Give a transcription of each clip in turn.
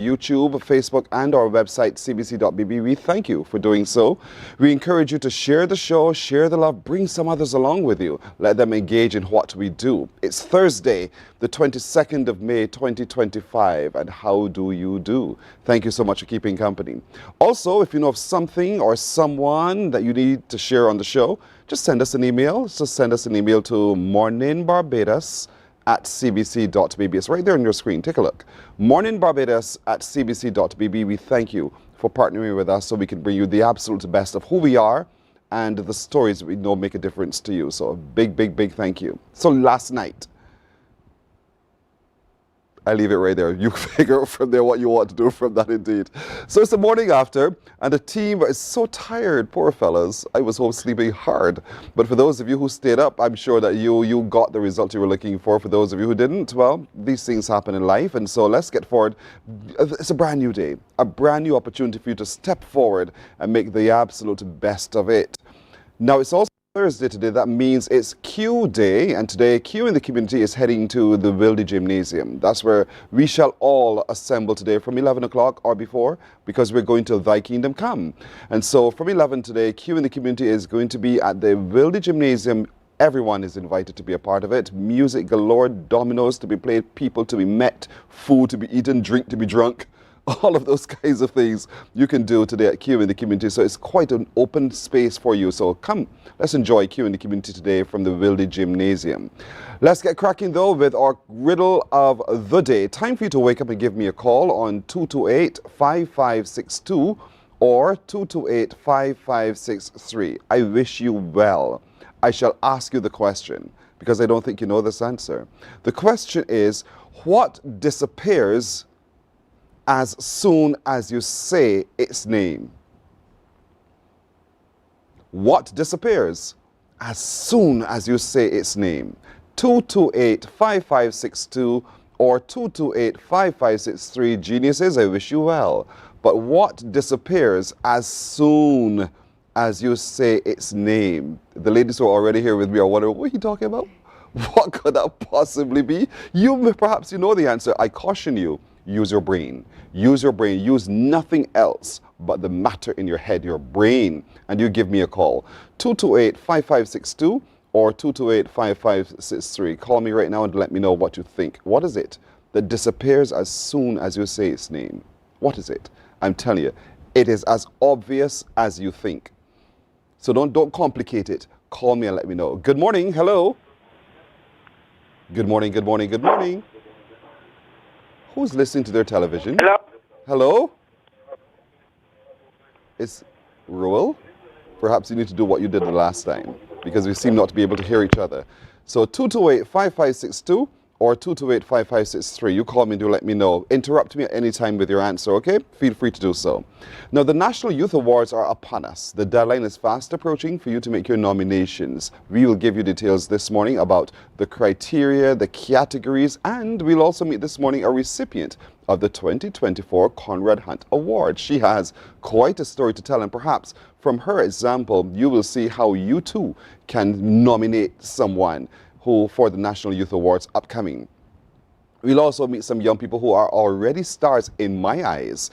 YouTube, Facebook, and our website, cbc.bb. We thank you for doing so. We encourage you to share the show, share the love, bring some others along with you. Let them engage in what we do. It's Thursday, the 22nd of May, 2025, and how do you do? Thank you so much for keeping company. Also, if you know of something or someone that you need to share on the show, just send us an email. Just send us an email to Mornin Barbados at cbc.bb. It's right there on your screen. Take a look. Mornin Barbados at cbc.bb. We thank you for partnering with us so we can bring you the absolute best of who we are and the stories that we know make a difference to you. So a big, big, big thank you. So last night, I leave it right there. You figure out from there what you want to do from that indeed. So it's the morning after, and the team is so tired, poor fellas. I was home sleeping hard. But for those of you who stayed up, I'm sure that you got the result you were looking for. For those of you who didn't, well, these things happen in life. And so let's get forward. It's a brand new day, a brand new opportunity for you to step forward and make the absolute best of it. Now, it's also Thursday today. That means it's Q Day, and today Q in the community is heading to the Wilde Gymnasium. That's where we shall all assemble today from 11 o'clock or before, because we're going to Thy Kingdom Come. And so from 11 today, Q in the community is going to be at the Wilde Gymnasium. Everyone is invited to be a part of it. Music galore, dominoes to be played, people to be met, food to be eaten, drink to be drunk. All of those kinds of things you can do today at Q in the community. So it's quite an open space for you. So come, let's enjoy Q in the community today from the Wilde Gymnasium. Let's get cracking though with our riddle of the day. Time for you to wake up and give me a call on 228-5562 or 228-5563. I wish you well. I shall ask you the question because I don't think you know this answer. The question is, what disappears as soon as you say its name? What disappears as soon as you say its name? 228-5562 or 228-5563. Geniuses, I wish you well. But what disappears as soon as you say its name? The ladies who are already here with me are wondering, what are you talking about? What could that possibly be? Perhaps you know the answer. I caution you. Use your brain. Use your brain. Use nothing else but the matter in your head, your brain. And you give me a call. 228-5562 or 228-5563. Call me right now and let me know what you think. What is it that disappears as soon as you say its name? What is it? I'm telling you, it is as obvious as you think. So don't complicate it. Call me and let me know. Good morning. Hello. Good morning. Good morning. Good morning. Who's listening to their television? Hello? Hello? It's Ruel? Perhaps you need to do what you did the last time, because we seem not to be able to hear each other. So 228-5562 or 228-5563. You call me and do let me know. Interrupt me at any time with your answer, okay? Feel free to do so. Now, the National Youth Awards are upon us. The deadline is fast approaching for you to make your nominations. We will give you details this morning about the criteria, the categories, and we'll also meet this morning a recipient of the 2024 Conrad Hunt Award. She has quite a story to tell, and perhaps from her example, you will see how you too can nominate someone who for the National Youth Awards upcoming. We'll also meet some young people who are already stars in my eyes.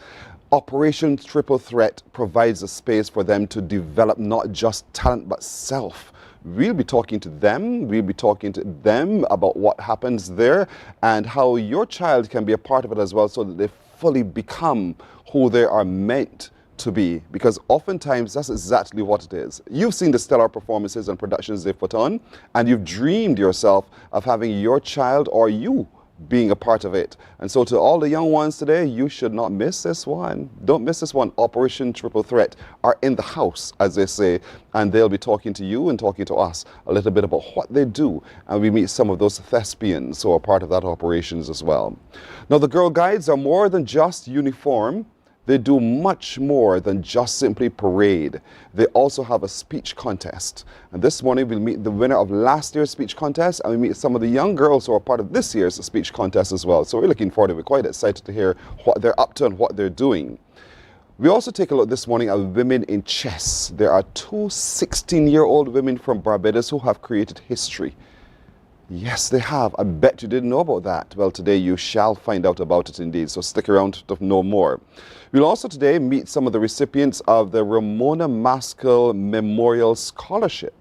Operation Triple Threat provides a space for them to develop not just talent but self. We'll be talking to them. We'll be talking to them about what happens there and how your child can be a part of it as well so that they fully become who they are meant to be, because oftentimes that's exactly what it is. You've seen the stellar performances and productions they've put on, and you've dreamed yourself of having your child or you being a part of it. And so to all the young ones today, you should not miss this one. Don't miss this one. Operation Triple Threat are in the house, as they say, and they'll be talking to you and talking to us a little bit about what they do. And we meet some of those thespians who are part of that operations as well. Now, the Girl Guides are more than just uniform. They do much more than just simply parade. They also have a speech contest. And this morning we'll meet the winner of last year's speech contest, and we meet some of the young girls who are part of this year's speech contest as well. So we're looking forward to it. We're quite excited to hear what they're up to and what they're doing. We also take a look this morning at women in chess. There are two 16-year-old women from Barbados who have created history. Yes, they have. I bet you didn't know about that. Well, today you shall find out about it indeed, so stick around to know more. We'll also today meet some of the recipients of the Ramona Maskell Memorial Scholarship.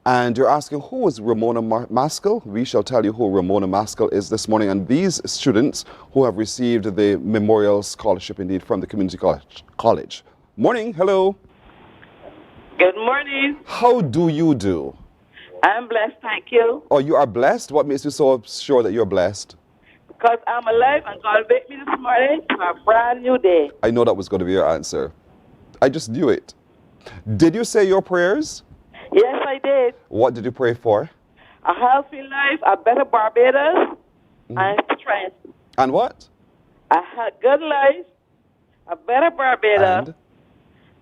And you're asking, who is Ramona Maskell? We shall tell you who Ramona Maskell is this morning. And these students who have received the Memorial Scholarship indeed from the Community College. Morning, hello. Good morning. How do you do? I'm blessed, thank you. Oh, you are blessed? What makes you so sure that you're blessed? Because I'm alive and God waked me this morning for a brand new day. I know that was going to be your answer. I just knew it. Did you say your prayers? Yes, I did. What did you pray for? A healthy life, a better Barbados, and strength. And what? A good life, a better Barbados,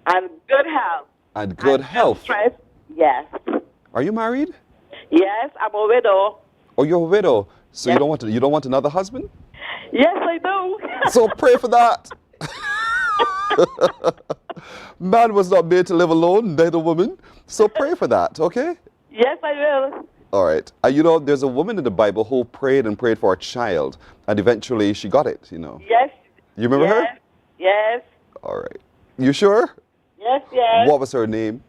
and good health. And good health. Strength, yes. Are you married? Yes, I'm a widow. Oh, you're a widow. So Yes. you don't want another husband? Yes, I do. So pray for that. Man was not made to live alone, neither woman. So pray for that, okay? Yes, I will. All right. You know, there's a woman in the Bible who prayed and prayed for a child, and eventually she got it, you know. Yes. You remember her? Yes. All right. You sure? Yes, yes. What was her name?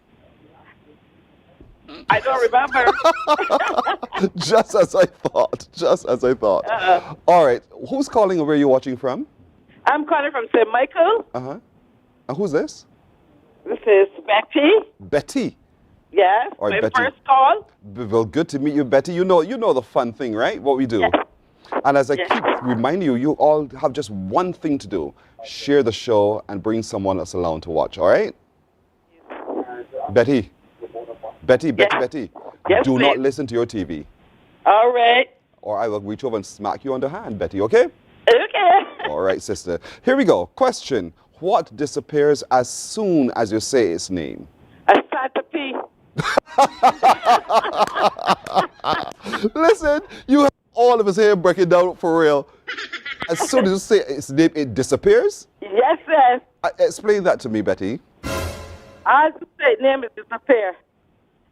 I don't remember. Just as I thought. Just as I thought. All right. Who's calling and where are you watching from? I'm calling from St. Michael. Uh-huh. And who's this? This is Betty. Betty. Yes, All right, my Betty. first call. Well, good to meet you, Betty. You know the fun thing, right? What we do. Yes. And as I Yes. keep reminding you, you all have just one thing to do. Share the show and bring someone else along to watch, all right? Betty. Betty. Yes, do not please. listen to your TV. All right. Or I will reach over and smack you on the hand, Betty, okay? Okay. All right, sister. Here we go. Question. What disappears as soon as you say its name? I start to pee. Listen, you have all of us here breaking down for real. As soon as you say its name, it disappears? Yes, yes. Explain that to me, Betty. As you say, name is disappear.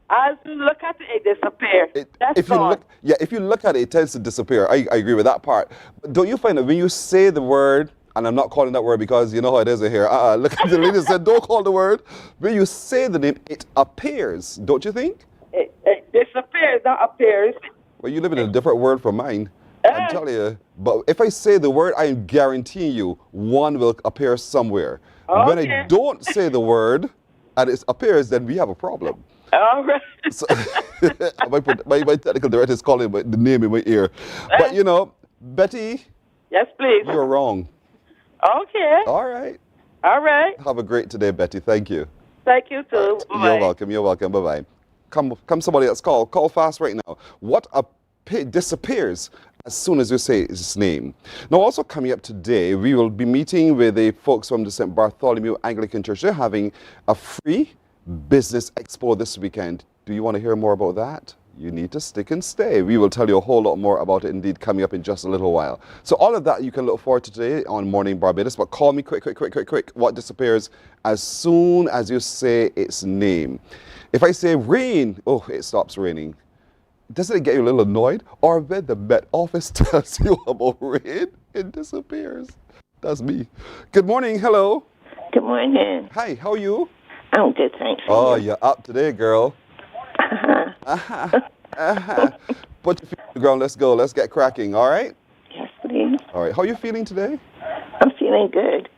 As you look at it, it disappear. That's If you gone. look, if you look at it, it tends to disappear. I agree with that part. But don't you find that when you say the word, and I'm not calling that word because you know how it is in here. Look at the lady said, don't call the word. When you say the name, it appears. Don't you think? It disappears, not appears. Well, you live in a different word from mine. I'm telling you. But if I say the word, I am guaranteeing you one will appear somewhere. When I Okay. don't say the word and it appears, then we have a problem. All right. So, my technical director is calling the name in my ear. But you know, Betty, Yes, please. you're wrong. Okay. All right. All right. Have a great today, Betty. Thank you. Thank you, too. You're Bye. welcome. You're welcome. Bye-bye. Come somebody else. Call fast right now. What disappears as soon as you say its name. Now, also coming up today, we will be meeting with the folks from the St. Bartholomew Anglican Church. They're having a free business expo this weekend. Do you want to hear more about that? You need to stick and stay. We will tell you a whole lot more about it indeed coming up in just a little while. So all of that you can look forward to today on Morning Barbados. But call me quick. What disappears as soon as you say its name? If I say rain, oh, it stops raining. Doesn't it get you a little annoyed? Or when the Met Office tells you about rain, it disappears. That's me. Good morning. Hello. Good morning. Hi. How are you? I'm good, thanks. Oh, you're up today, girl. Put your feet on the ground. Let's go. Let's get cracking. All right? Yes, please. All right. How are you feeling today? I'm feeling good.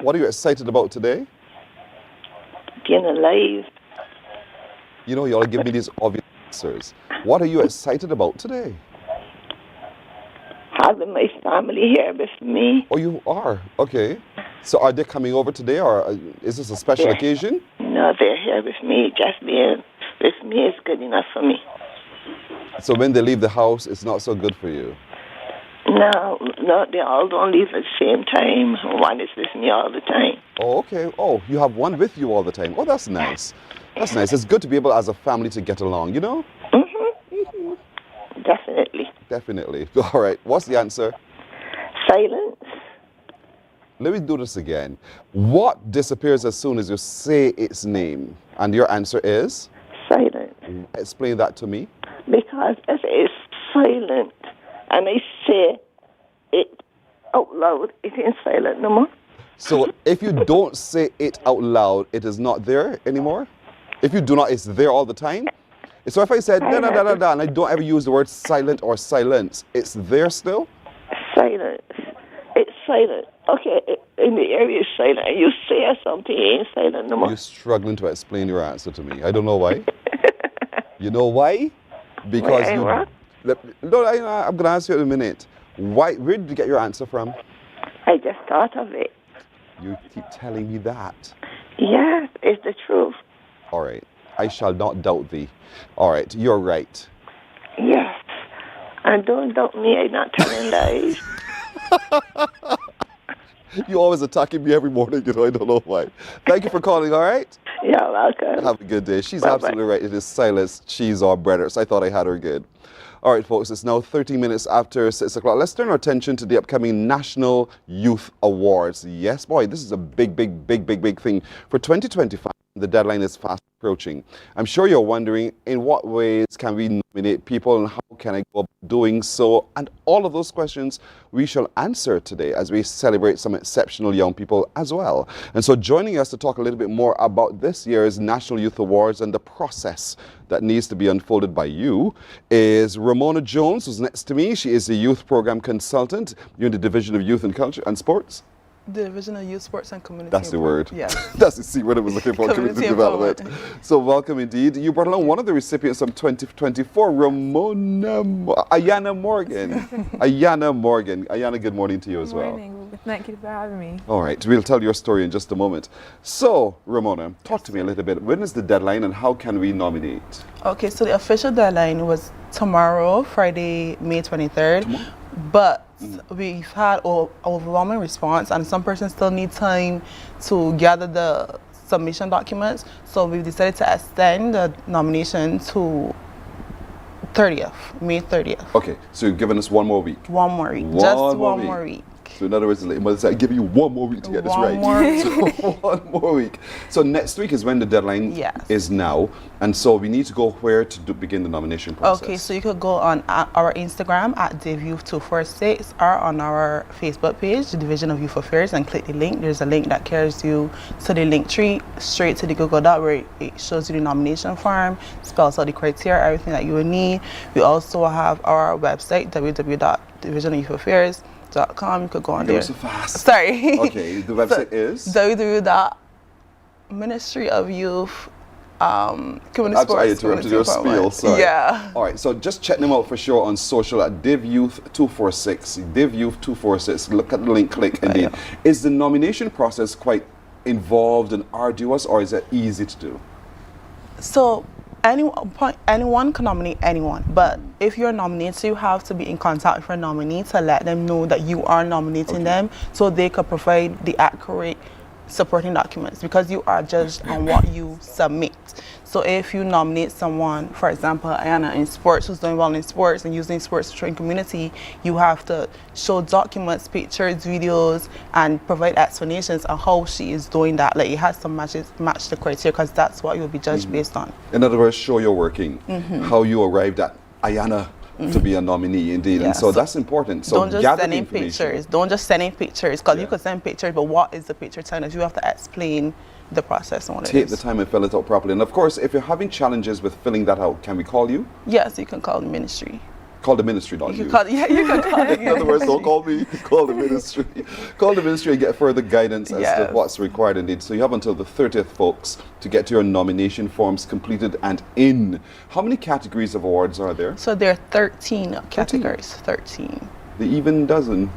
What are you excited about today? Being alive. You know, you all give me these obvious answers. What are you excited about today? Having my family here with me. Oh, you are? Okay. So are they coming over today, or is this a special Yeah. occasion? No, they're here with me. Just being with me is good enough for me. So when they leave the house, it's not so good for you? No, they all don't leave at the same time. One is with me all the time. Oh, okay. Oh, you have one with you all the time. Oh, that's nice. That's nice. It's good to be able as a family to get along, you know? Definitely. Definitely. All right. What's the answer? Silence. Let me do this again. What disappears as soon as you say its name? And your answer is? Silence. Explain that to me. Because if it's silent and I say it out loud, it ain't silent no more. So if you don't say it out loud, it is not there anymore? If you do not, it's there all the time? So if I said da da da da da and I don't ever use the word silent or silence, it's there still? Silent. It's silent. Okay, in the area it's silent. And you say something, it ain't silent no more. You're struggling to explain your answer to me. I don't know why. You know why? Because Why, you... what? No, I'm going to ask you in a minute. Why? Where did you get your answer from? I just thought of it. You keep telling me that. Yes, it's the truth. All right. I shall not doubt thee. All right. You're right. Yes. And don't doubt me, I'm not telling lies. You always attacking me every morning, I don't know why. Thank you for calling, all right? You're welcome. Have a good day. She's Bye-bye. absolutely right. It is silence, cheese, or bread. So I thought I had her good. All right, folks, it's now 13 minutes after 6 o'clock. Let's turn our attention to the upcoming National Youth Awards. Yes, boy, this is a big thing. For 2025, the deadline is fast approaching. I'm sure you're wondering, in what ways can we nominate people and how can I go about doing so? And all of those questions we shall answer today as we celebrate some exceptional young people as well. And so joining us to talk a little bit more about this year's National Youth Awards and the process that needs to be unfolded by you is Ramona Jones, who's next to me. She is a youth program consultant. You're in the Division of Youth and Culture and Sports. Division of Youth, Sports and Community. That's the word. Yeah. That's the C word I was looking for, community development. So welcome indeed. You brought along one of the recipients of 2024, Ayana Morgan. Ayana Morgan. Ayana, good morning to you as well. Good morning. Thank you for having me. All right, we'll tell your story in just a moment. So, Ramona, talk to me a little bit. When is the deadline and how can we nominate? Okay, so the official deadline was tomorrow, Friday, May 23rd. But we've had overwhelming response, and some persons still need time to gather the submission documents. So we've decided to extend the nomination to May 30th. Okay, so you've given us one more week. One more week. Just one more week. So in other words, it must say, give you one more week to get this right. One more week. So one more week. So next week is when the deadline is now. And so we need to go where to begin the nomination process. Okay, so you could go on our Instagram at DivYouth246 or on our Facebook page, the Division of Youth Affairs, and click the link. There's a link that carries you to the link tree, straight to the Google Doc where it shows you the nomination form, spells out the criteria, everything that you will need. We also have our website, www.divisionofyouthAffairs.com. You could go on there. So fast. Sorry. Okay, the website is? www.Ministry of Youth Community Sports. I interrupted your spiel, sorry. Yeah. All right, so just check them out for sure on social at DivYouth246. DivYouth246. Look at the link, click, indeed. Is the nomination process quite involved and arduous, or is it easy to do? So anyone can nominate anyone, but if you're nominated, you have to be in contact with your nominee to let them know that you are nominating them, so they could provide the accurate supporting documents, because you are judged on what you submit. So if you nominate someone, for example, Ayana in sports, who's doing well in sports and using sports to train community, you have to show documents, pictures, videos, and provide explanations on how she is doing that. Like, it has to match the criteria, because that's what you'll be judged based on. In other words, show your working, how you arrived at Ayana to be a nominee, indeed. And so that's important. So don't just send in pictures. Don't just send in pictures, because you could send pictures, but what is the picture telling us? You have to explain the process and what it is. Take the time and fill it out properly. And of course, if you're having challenges with filling that out, can we call you? Yes, you can call the ministry. Call the ministry, not you. You can call In other words, don't call me, call the ministry. Call the ministry and get further guidance as to what's required indeed. So you have until the 30th, folks, to get your nomination forms completed and in. How many categories of awards are there? So there are 13 categories. 13. The even dozen.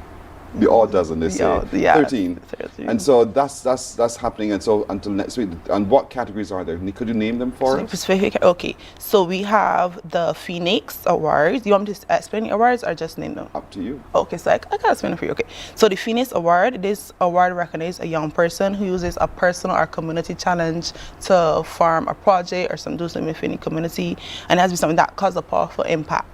The odd dozen, they say. 13. And so that's happening, and so until next week. And what categories are there? Could you name them for us? Okay, so we have the Phoenix Awards. Do you want me to explain the awards or just name them? Up to you. Okay, so I can explain it for you. Okay, so the Phoenix Award, this award recognizes a young person who uses a personal or community challenge to farm a project or do something within the community, and it has to be something that causes a powerful impact.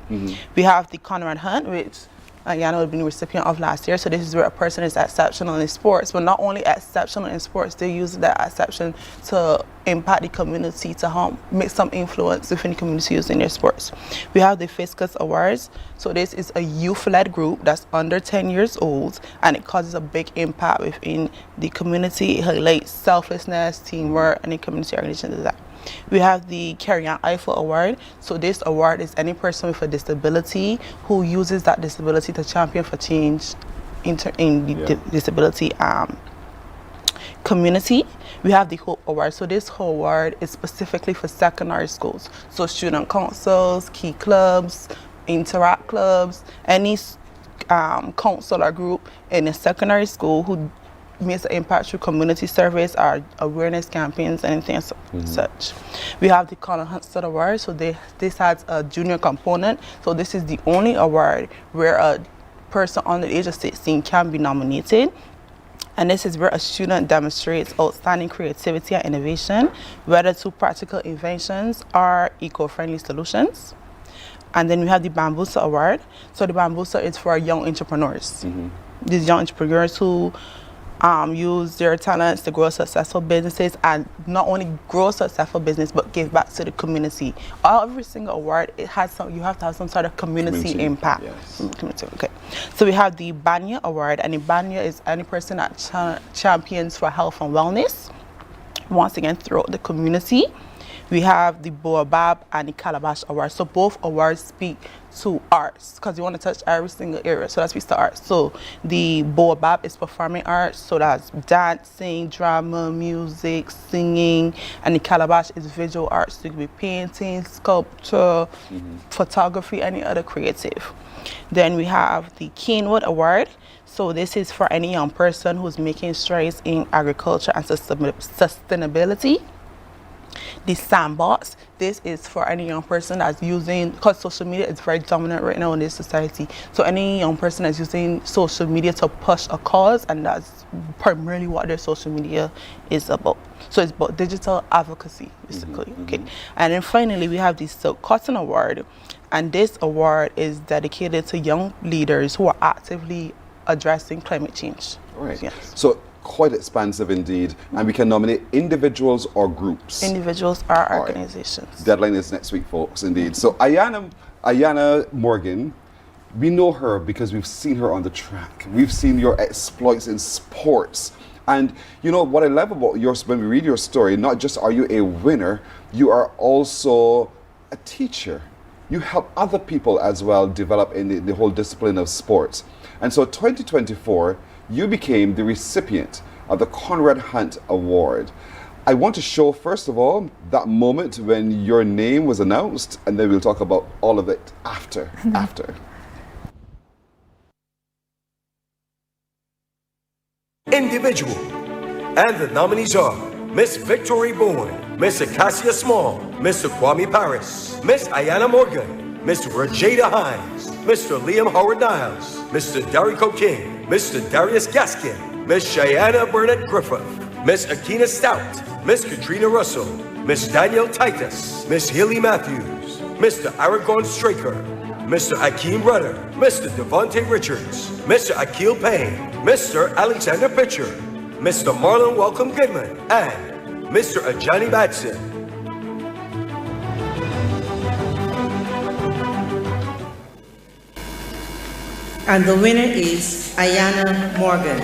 We have the Conrad Hunt, which Ayana would have been the recipient of last year. So this is where a person is exceptional in sports, but not only exceptional in sports, they use that exception to impact the community, to make some influence within the community using their sports. We have the Fiscus Awards. So this is a youth-led group that's under 10 years old, and it causes a big impact within the community. It highlights selflessness, teamwork, and the community organization is that. We have the Carrie-Ann Eiffel Award. So this award is any person with a disability who uses that disability to champion for change in the disability community. We have the Hope Award. So this whole award is specifically for secondary schools. So student councils, key clubs, interact clubs, any council or group in a secondary school who makes an impact through community service or awareness campaigns, anything such. We have the Colin Huntston Award. So this has a junior component. So this is the only award where a person under the age of 16 can be nominated. And this is where a student demonstrates outstanding creativity and innovation, whether through practical inventions or eco-friendly solutions. And then we have the Bambusa Award. So the Bambusa is for young entrepreneurs. These young entrepreneurs who use their talents to grow successful businesses, and not only grow successful business but give back to the community. Every single award, it has you have to have some sort of community impact. Yes. Okay. So we have the Banya Award, and the Banya is any person that champions for health and wellness, once again throughout the community. We have the Boabab and the Calabash Awards. So both awards speak to arts, because you want to touch every single area. So that speaks to arts. So the Boabab is performing arts. So that's dancing, drama, music, singing. And the Calabash is visual arts. So it could be painting, sculpture, photography, any other creative. Then we have the Keenwood Award. So this is for any young person who's making strides in agriculture and sustainability. The Sandbox, this is for any young person that's using, because social media is very dominant right now in this society. So any young person that's using social media to push a cause, and that's primarily what their social media is about. So it's about digital advocacy, basically. Okay. And then finally, we have the Silk Cotton Award. And this award is dedicated to young leaders who are actively addressing climate change. Right. Yes. So quite expansive indeed, and we can nominate individuals or groups. Individuals or organizations. Deadline is next week, folks, indeed. So Ayana Morgan, we know her because we've seen her on the track. We've seen your exploits in sports. And you know what I love about yours, when we read your story, not just are you a winner, you are also a teacher. You help other people as well develop in the whole discipline of sports. And so 2024, you became the recipient of the Conrad Hunt Award. I want to show, first of all, that moment when your name was announced, and then we'll talk about all of it after. Individual. And the nominees are Miss Victory Bourne, Miss Acacia Small, Mr. Kwame Paris, Miss Ayana Morgan, Mr. Rajada Hines, Mr. Liam Howard Niles, Mr. Darrico King, Mr. Darius Gaskin, Miss Cheyenne Burnett Griffith, Miss Akina Stout, Miss Katrina Russell, Miss Danielle Titus, Miss Hilly Matthews, Mr. Aragon Straker, Mr. Akeem Rudder, Mr. Devontae Richards, Mr. Akil Payne, Mr. Alexander Pitcher, Mr. Marlon Welcome Goodman, and Mr. Ajani Batson. And the winner is Ayana Morgan.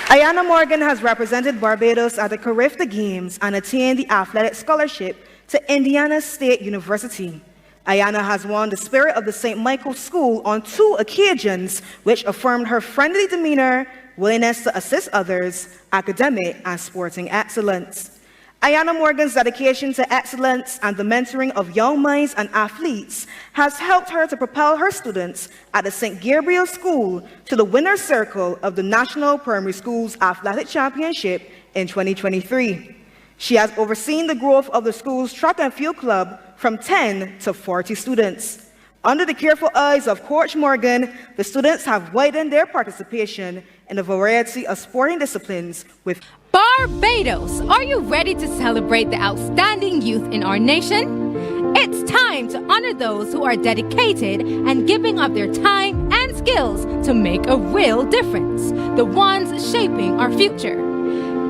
Ayana Morgan has represented Barbados at the Carifta Games and attained the athletic scholarship to Indiana State University. Ayana has won the Spirit of the St. Michael School on 2 occasions, which affirmed her friendly demeanor, willingness to assist others, academic and sporting excellence. Ayana Morgan's dedication to excellence and the mentoring of young minds and athletes has helped her to propel her students at the St. Gabriel School to the winner's circle of the National Primary Schools Athletic Championship in 2023. She has overseen the growth of the school's track and field club from 10 to 40 students. Under the careful eyes of Coach Morgan, the students have widened their participation in a variety of sporting disciplines with Barbados, are you ready to celebrate the outstanding youth in our nation? It's time to honor those who are dedicated and giving up their time and skills to make a real difference, the ones shaping our future.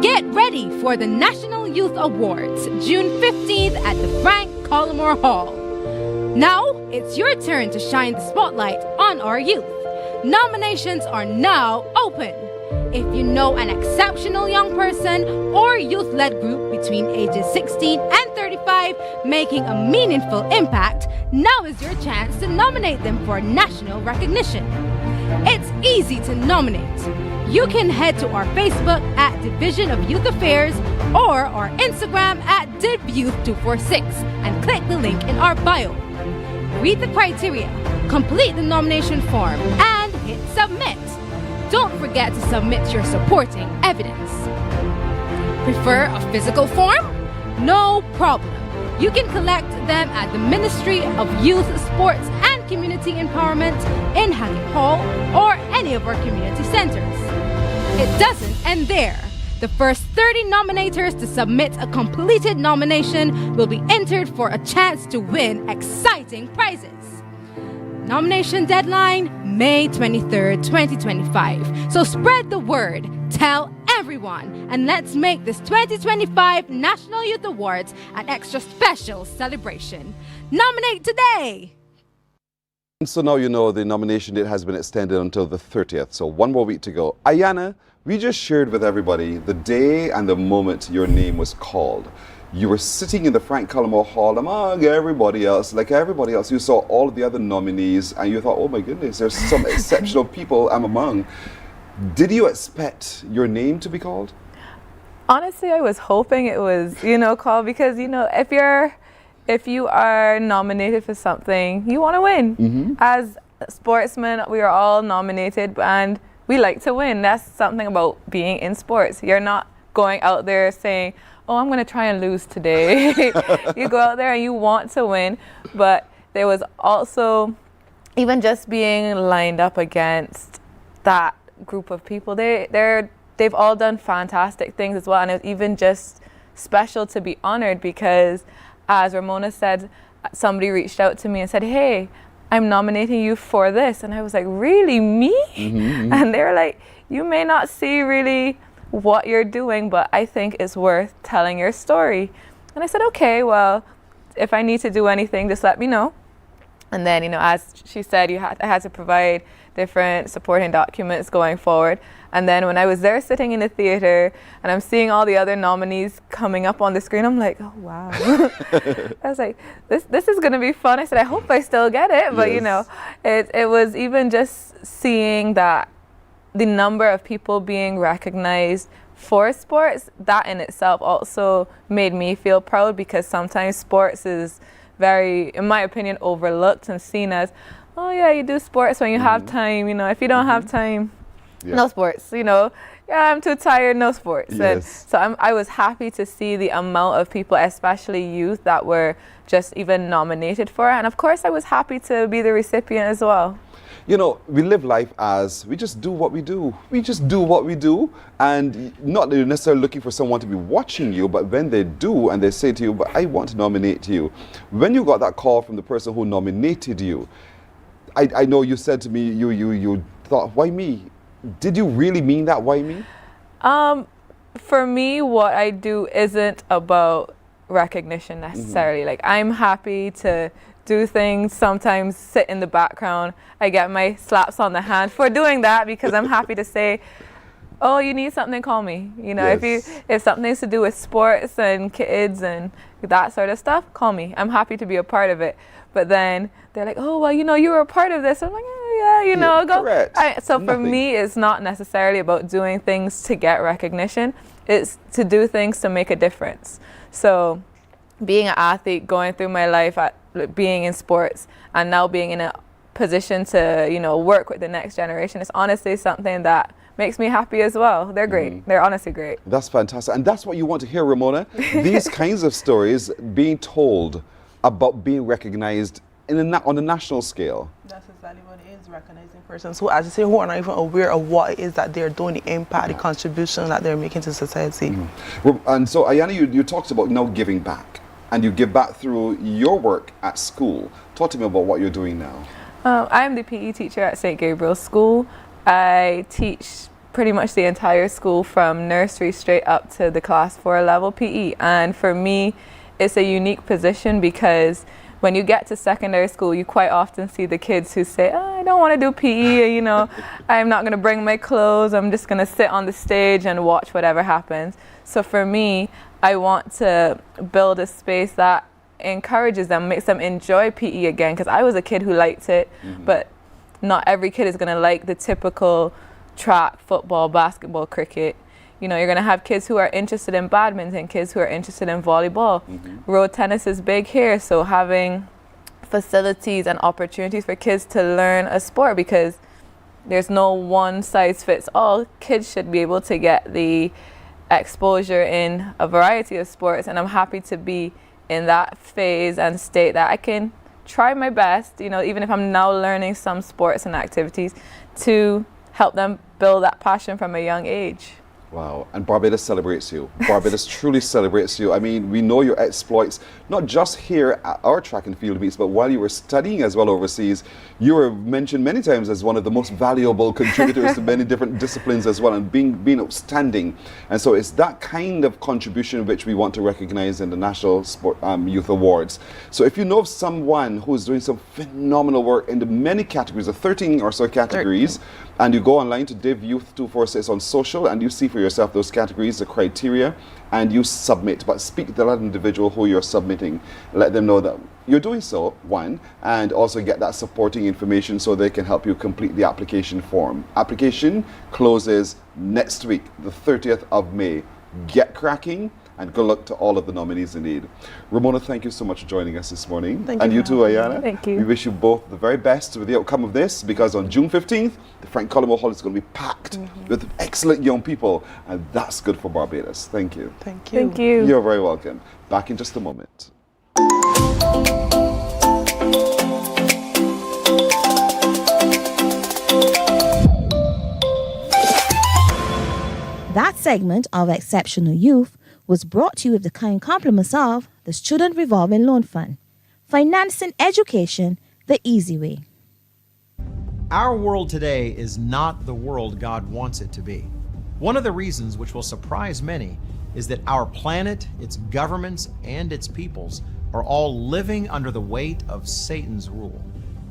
Get ready for the National Youth Awards, June 15th at the Frank Collymore Hall. Now, it's your turn to shine the spotlight on our youth. Nominations are now open. If you know an exceptional young person or youth-led group between ages 16 and 35 making a meaningful impact, now is your chance to nominate them for national recognition. It's easy to nominate. You can head to our Facebook at Division of Youth Affairs or our Instagram at DivYouth246 and click the link in our bio. Read the criteria, complete the nomination form, and hit submit. Don't forget to submit your supporting evidence. Prefer a physical form? No problem. You can collect them at the Ministry of Youth, Sports and Community Empowerment in Hacking Hall or any of our community centers. It doesn't end there. The first 30 nominators to submit a completed nomination will be entered for a chance to win exciting prizes. Nomination deadline, May 23rd, 2025. So spread the word, tell everyone, and let's make this 2025 National Youth Awards an extra special celebration. Nominate today! So now you know the nomination date has been extended until the 30th, so one more week to go. Ayana, we just shared with everybody the day and the moment your name was called. You were sitting in the Frank Collymore Hall among everybody else. Like everybody else, you saw all of the other nominees and you thought, oh my goodness, there's some exceptional people I'm among. Did you expect your name to be called? Honestly, I was hoping it was, called because, if you are nominated for something, you want to win. Mm-hmm. As sportsmen, we are all nominated and we like to win. That's something about being in sports. You're not going out there saying, oh, I'm going to try and lose today. You go out there and you want to win. But there was also, even just being lined up against that group of people, they've all done fantastic things as well. And it was even just special to be honored because, as Ramona said, somebody reached out to me and said, hey, I'm nominating you for this. And I was like, really, me? Mm-hmm. And they were like, you may not see really what you're doing, but I think it's worth telling your story. And I said, okay, well, if I need to do anything, just let me know. And then, as she said, I had to provide different supporting documents going forward. And then when I was there sitting in the theater and I'm seeing all the other nominees coming up on the screen, I'm like, oh, wow. I was like, this is going to be fun. I said, I hope I still get it. But, Yes. It was even just seeing that the number of people being recognized for sports, that in itself also made me feel proud because sometimes sports is very, in my opinion, overlooked and seen as, oh yeah, you do sports when you have time, if you don't have time, no sports, yeah, I'm too tired, no sports. Yes. And so I was happy to see the amount of people, especially youth, that were just even nominated for it. And of course, I was happy to be the recipient as well. We live life as we just do what we do. We just do what we do, and not necessarily looking for someone to be watching you, but when they do and they say to you, but I want to nominate you. When you got that call from the person who nominated you, I know you said to me, you thought, why me? Did you really mean that? Why me? For me, what I do isn't about recognition necessarily. Like, I'm happy to do things, sometimes sit in the background. I get my slaps on the hand for doing that because I'm happy to say, oh, you need something, call me. Yes. If something's to do with sports and kids and that sort of stuff, call me. I'm happy to be a part of it. But then they're like, oh, well, you were a part of this. I'm like, oh, yeah, go. Correct. So for me, it's not necessarily about doing things to get recognition. It's to do things to make a difference. So being an athlete, going through my life, being in sports, and now being in a position to, work with the next generation, is honestly something that makes me happy as well. They're great. They're honestly great. That's fantastic. And that's what you want to hear, Ramona. These kinds of stories being told about being recognized on a national scale. That's exactly what it is, recognizing persons who, as you say, who are not even aware of what it is that they're doing, the impact, the contribution that they're making to society. And so, Ayana, you talked about now giving back. and you give back through your work at school. Talk to me about what you're doing now. I am the PE teacher at St. Gabriel's School. I teach pretty much the entire school from nursery straight up to the class 4 level PE. And for me, it's a unique position because when you get to secondary school, you quite often see the kids who say, oh, I don't want to do PE, you know, I'm not going to bring my clothes, I'm just going to sit on the stage and watch whatever happens. So for me, I want to build a space that encourages them, makes them enjoy PE again, because I was a kid who liked it, but not every kid is going to like the typical track, football, basketball, cricket. You know, you're going to have kids who are interested in badminton, kids who are interested in volleyball. Road tennis is big here, so having facilities and opportunities for kids to learn a sport, because there's no one size fits all. Kids should be able to get the exposure in a variety of sports, and I'm happy to be in that phase and state that I can try my best, you know, even if I'm now learning some sports and activities, to help them build that passion from a young age. Wow, and Barbados celebrates you. Barbados truly celebrates you. I mean, we know your exploits, not just here at our track and field meets, but while you were studying as well overseas, you were mentioned many times as one of the most valuable contributors to many different disciplines as well, and being outstanding. And so it's that kind of contribution which we want to recognize in the National Sport Youth Awards. So if you know of someone who's doing some phenomenal work in the many categories, the 13 or so categories, and you go online to Div Youth 246 on social, and you see for yourself those categories, the criteria, and you submit. But speak to that individual who you're submitting. Let them know that you're doing so, one, and also get that supporting information so they can help you complete the application form. Application closes next week, the 30th of May. Get cracking. And good luck to all of the nominees indeed. Ramona, thank you so much for joining us this morning. Thank and you you too, Ayana. Thank you. We wish you both the very best with the outcome of this, because on June 15th, the Frank Collymore Hall is going to be packed with excellent young people, and that's good for Barbados. Thank you. Thank you. Thank you. You're very welcome. Back in just a moment. That segment of Exceptional Youth was brought to you with the kind compliments of the Student Revolving Loan Fund, financing education the easy way. Our world today is not the world God wants it to be. One of the reasons, which will surprise many, is that our planet, its governments, and its peoples are all living under the weight of Satan's rule.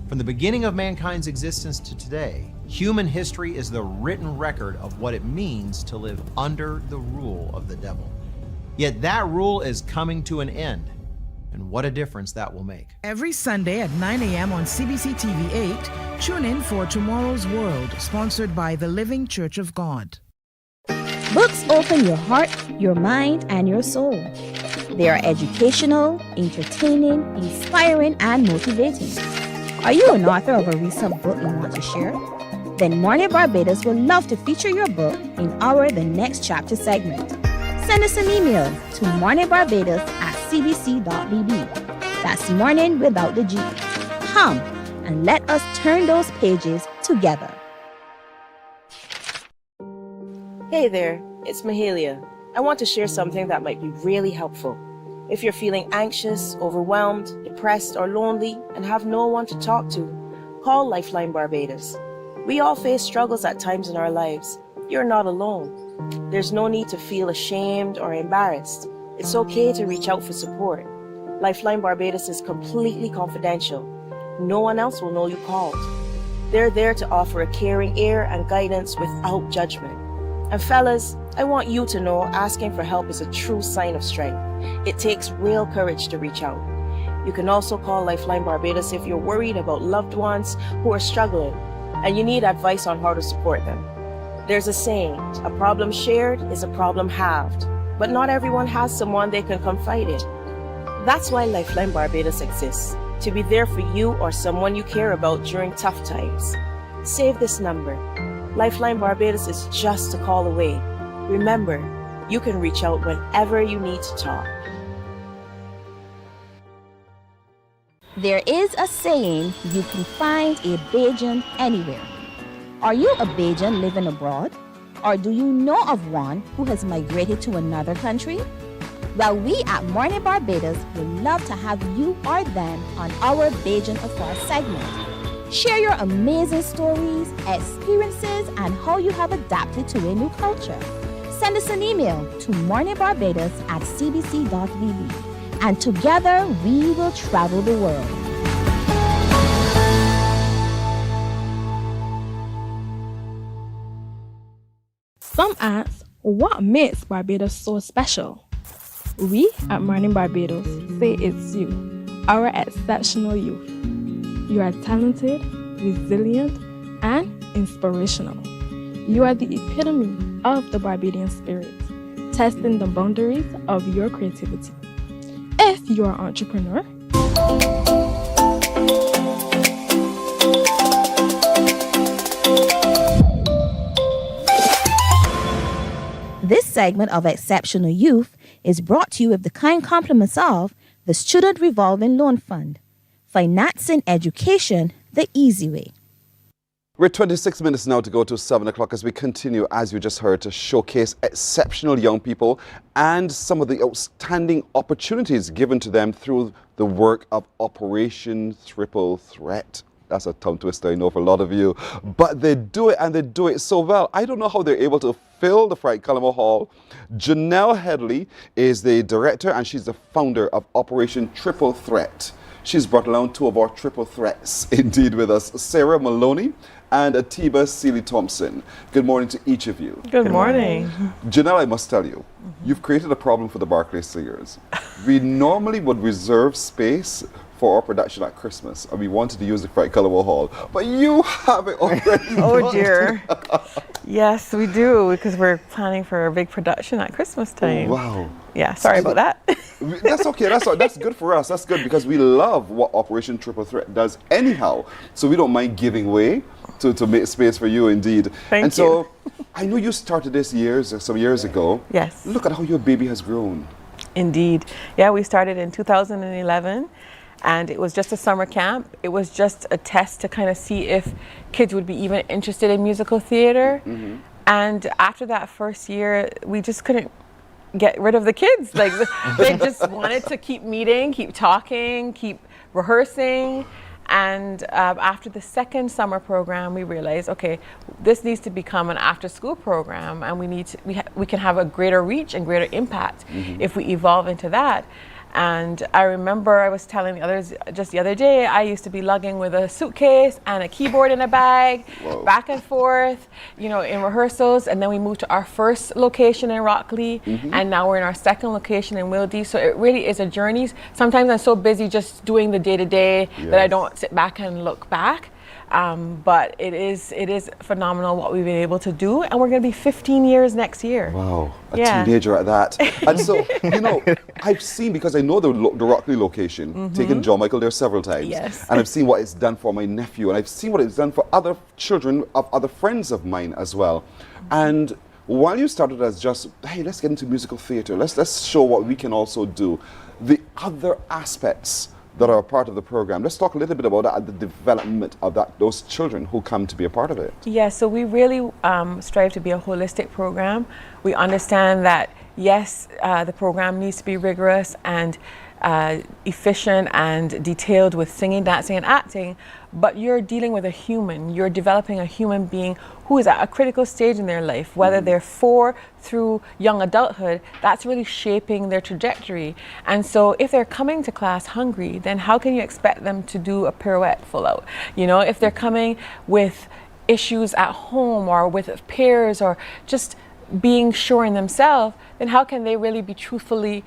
From the beginning of mankind's existence to today, human history is the written record of what it means to live under the rule of the devil. Yet that rule is coming to an end, and what a difference that will make. Every Sunday at 9 a.m. on CBC TV 8, tune in for Tomorrow's World, sponsored by the Living Church of God. Books open your heart, your mind, and your soul. They are educational, entertaining, inspiring, and motivating. Are you an author of a recent book you want to share? Then Mornin Barbados would love to feature your book in our The Next Chapter segment. Send us an email to morninbarbados@cbc.bb. That's morning without the G. Come and let us turn those pages together. Hey there, it's Mahalia. I want to share something that might be really helpful. If you're feeling anxious, overwhelmed, depressed, or lonely and have no one to talk to, call Lifeline Barbados. We all face struggles at times in our lives. You're not alone. There's no need to feel ashamed or embarrassed. It's okay to reach out for support. Lifeline Barbados is completely confidential. No one else will know you called. They're there to offer a caring ear and guidance without judgment. And fellas, I want you to know asking for help is a true sign of strength. It takes real courage to reach out. You can also call Lifeline Barbados if you're worried about loved ones who are struggling and you need advice on how to support them. There's a saying, a problem shared is a problem halved, but not everyone has someone they can confide in. That's why Lifeline Barbados exists, to be there for you or someone you care about during tough times. Save this number. Lifeline Barbados is just a call away. Remember, you can reach out whenever you need to talk. There is a saying, you can find a Bajan anywhere. Are you a Bajan living abroad? Or do you know of one who has migrated to another country? Well, we at Mornin Barbados would love to have you or them on our Bajan Afar segment. Share your amazing stories, experiences, and how you have adapted to a new culture. Send us an email to morninbarbados@cbc.vb, and together we will travel the world. Some ask, what makes Barbados so special? We at Mornin Barbados say it's you, our exceptional youth. You are talented, resilient, and inspirational. You are the epitome of the Barbadian spirit, testing the boundaries of your creativity. If you are an entrepreneur, This segment of Exceptional Youth is brought to you with the kind compliments of the Student Revolving Loan Fund, financing education the easy way. We're 26 minutes now to go to 7 o'clock as we continue, as you just heard, to showcase exceptional young people and some of the outstanding opportunities given to them through the work of Operation Triple Threat. That's a tongue twister, I know, for a lot of you. But they do it, and they do it so well. I don't know how they're able to fill the Fright Cullimore Hall. Janelle Headley is the director, and she's the founder of Operation Triple Threat. She's brought along two of our triple threats, indeed, with us, Sarah Maloney and Atiba Seeley-Thompson. Good morning to each of you. Good morning. Janelle, I must tell you, you've created a problem for the Barclay Singers. We normally would reserve space for our production at Christmas, and we wanted to use the Fright Cullimore Hall, but you have it already. Oh dear. Yes, we do, because we're planning for a big production at Christmas time. Wow. Yeah, sorry about that. That's okay. That's good for us. That's good because we love what Operation Triple Threat does anyhow. So we don't mind giving way to make space for you, indeed. Thank and you. So I know you started this some years ago. Yes. Look at how your baby has grown. Indeed. Yeah, we started in 2011. And it was just a summer camp. It was just a test to kind of see if kids would be even interested in musical theater. Mm-hmm. And after that first year, we just couldn't get rid of the kids. Like they just wanted to keep meeting, keep talking, keep rehearsing. And after the second summer program, we realized, okay, this needs to become an after-school program, and we can have a greater reach and greater impact if we evolve into that. And I remember I was telling the others just the other day, I used to be lugging with a suitcase and a keyboard in a bag, back and forth, in rehearsals. And then we moved to our first location in Rockley, and now we're in our second location in Wildy. So it really is a journey. Sometimes I'm so busy just doing the day-to-day that I don't sit back and look back. But it is phenomenal what we've been able to do, and we're going to be 15 years next year. Wow, a teenager at that. And so, I've seen, because I know the Rockley location, taken John Michael there several times. Yes. And I've seen what it's done for my nephew, and I've seen what it's done for other children of other friends of mine as well. And while you started as just, hey, let's get into musical theater, let's show what we can also do, the other aspects that are a part of the program. Let's talk a little bit about that, the development of those children who come to be a part of it. Yeah, so we really strive to be a holistic program. We understand that, yes, the program needs to be rigorous and efficient and detailed with singing, dancing, and acting, but you're dealing with a human. You're developing a human being who is at a critical stage in their life, whether they're 4 through young adulthood. That's really shaping their trajectory. And so if they're coming to class hungry, then how can you expect them to do a pirouette full out? If they're coming with issues at home or with peers or just being sure in themselves, then how can they really be truthful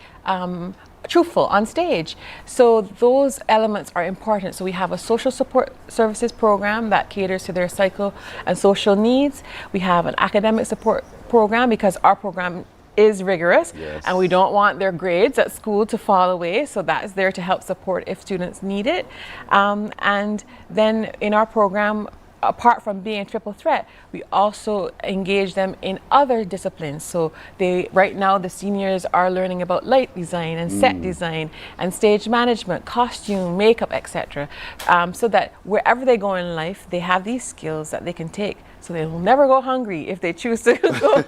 on stage? So those elements are important. So we have a social support services program that caters to their psycho and social needs. We have an academic support program because our program is rigorous, and we don't want their grades at school to fall away, so that is there to help support if students need it. And then in our program, apart from being a triple threat, we also engage them in other disciplines. So right now the seniors are learning about light design and set design and stage management, costume, makeup, etc. So that wherever they go in life, they have these skills that they can take so they will never go hungry if they choose to go,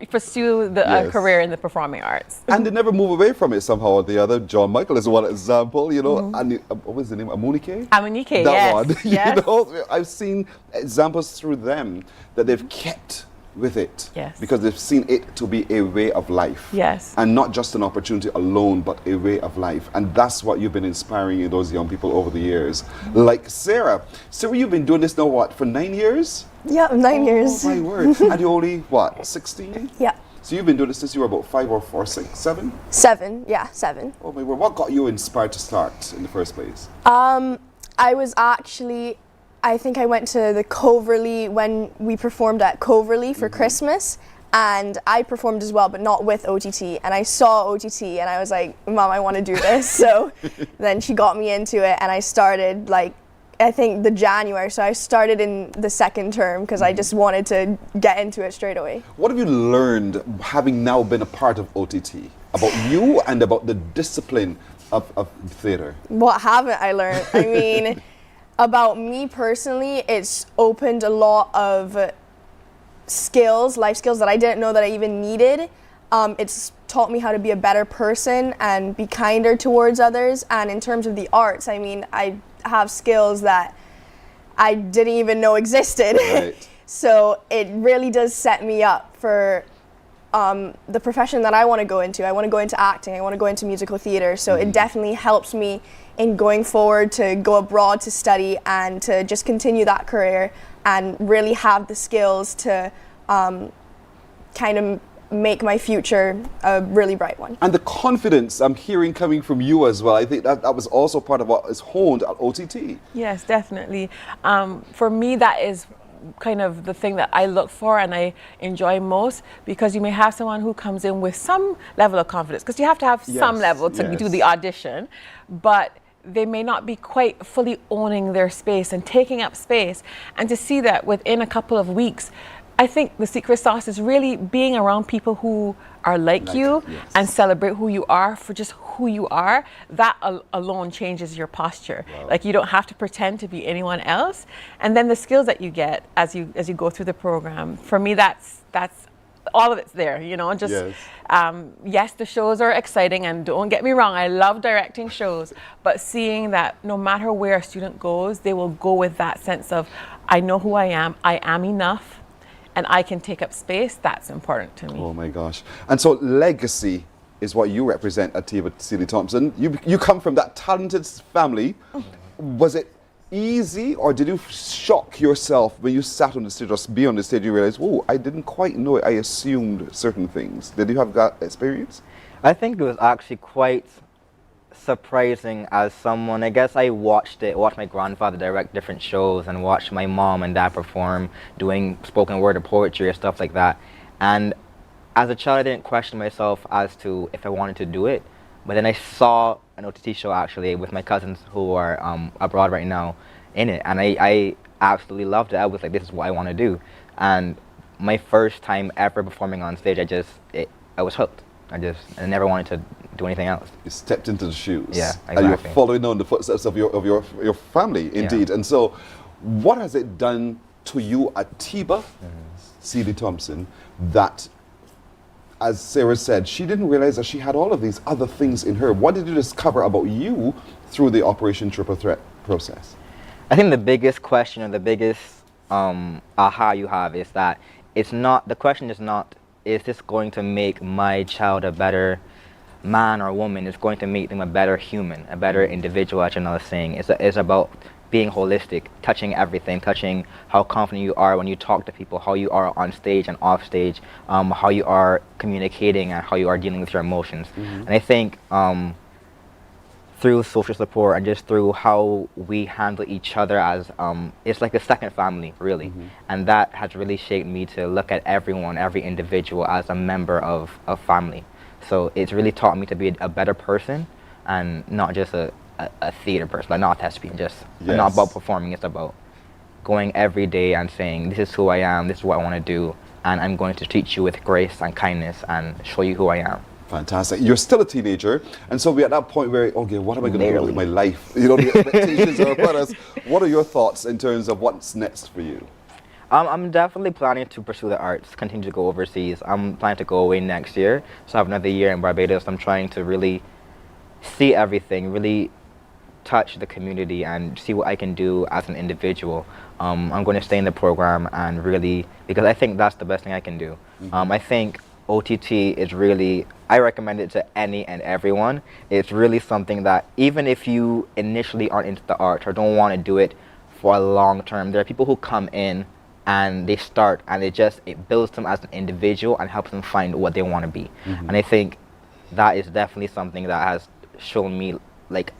pursue the Yes. career in the performing arts. And they never move away from it somehow or the other. John Michael is one example, and what was the name? Amunike? Amunike, That yes. one. Yes. I've seen examples through them that they've kept with it. Yes. Because they've seen it to be a way of life. Yes. And not just an opportunity alone, but a way of life. And that's what you've been inspiring in those young people over the years. Like Sarah. Sarah, you've been doing this now, what, for 9 years? Yeah, 9 years. Oh, my word. And you're only, what, 16? Yeah. So you've been doing this since you were about 5 or 6, 7? 7, yeah, 7. Oh my word, what got you inspired to start in the first place? I was actually, I think I went to the Coverley when we performed at Coverley for Christmas, and I performed as well, but not with OTT. And I saw OTT, and I was like, Mom, I want to do this. So then she got me into it, and I started I think the January. So I started in the second term because I just wanted to get into it straight away. What have you learned, having now been a part of OTT, about you and about the discipline of theater? What haven't I learned? I mean, about me personally, it's opened a lot of skills, life skills that I didn't know that I even needed. It's taught me how to be a better person and be kinder towards others. And in terms of the arts, I mean, I have skills that I didn't even know existed. Right. So it really does set me up for the profession that I want to go into. I want to go into acting. I want to go into musical theater. So it definitely helps me in going forward to go abroad to study and to just continue that career and really have the skills to kind of make my future a really bright one. And the confidence I'm hearing coming from you as well, I think that was also part of what is honed at OTT. Yes, definitely. For me, that is kind of the thing that I look for and I enjoy most, because you may have someone who comes in with some level of confidence, because you have to have some level to do the audition, but they may not be quite fully owning their space and taking up space. And to see that within a couple of weeks, I think the secret sauce is really being around people who are like you and celebrate who you are for just who you are. That alone changes your posture. Wow. Like, you don't have to pretend to be anyone else. And then the skills that you get as you go through the program, for me, that's all of it's there, yes, the shows are exciting, and don't get me wrong, I love directing shows, but seeing that no matter where a student goes, they will go with that sense of, I know who I am enough, and I can take up space, that's important to me. Oh my gosh. And so legacy is what you represent at Tiva Seeley Thompson. You come from that talented family. Was it easy, or did you shock yourself when you sat on the stage, or be on the stage, you realized, whoa, I didn't quite know it, I assumed certain things? Did you have that experience? I think it was actually quite surprising as someone. I guess I watched my grandfather direct different shows and watched my mom and dad perform doing spoken word or poetry or stuff like that. And as a child, I didn't question myself as to if I wanted to do it. But then I saw an OTT show actually with my cousins who are abroad right now in it, and I absolutely loved it. I was like, this is what I want to do. And my first time ever performing on stage, I was hooked. I never wanted to do anything else. You stepped into the shoes. Yeah, exactly. And you're following on the footsteps of your family, indeed. Yeah. And so, what has it done to you at Tiva Seeley Thompson that, as Sarah said, she didn't realize that she had all of these other things in her? What did you discover about you through the Operation Triple Threat process? I think the biggest question, or the biggest aha you have, is that the question is not, is this going to make my child a better man or woman? It's going to make them a better human, a better individual, as another saying. It's about being holistic, touching everything, touching how confident you are when you talk to people, how you are on stage and off stage, how you are communicating and how you are dealing with your emotions. And I think through social support and just through how we handle each other as, it's like a second family, really. And that has really shaped me to look at everyone, every individual, as a member of family. So it's really taught me to be a better person, and not just a theater person, like not a thespian, not about performing. It's about going every day and saying, this is who I am, this is what I want to do, and I'm going to treat you with grace and kindness and show you who I am. Fantastic. You're still a teenager, and so we're at that point where, okay, what am I going to do with my life? You know, the expectations are upon us. What are your thoughts in terms of what's next for you? I'm definitely planning to pursue the arts, continue to go overseas. I'm planning to go away next year, so I have another year in Barbados. I'm trying to really see everything, really touch the community and see what I can do as an individual. I'm going to stay in the program and really, because I think that's the best thing I can do. I think OTT is really, I recommend it to any and everyone. It's really something that even if you initially aren't into the art or don't want to do it for a long term, there are people who come in and they start and it builds them as an individual and helps them find what they want to be. And I think that is definitely something that has shown me like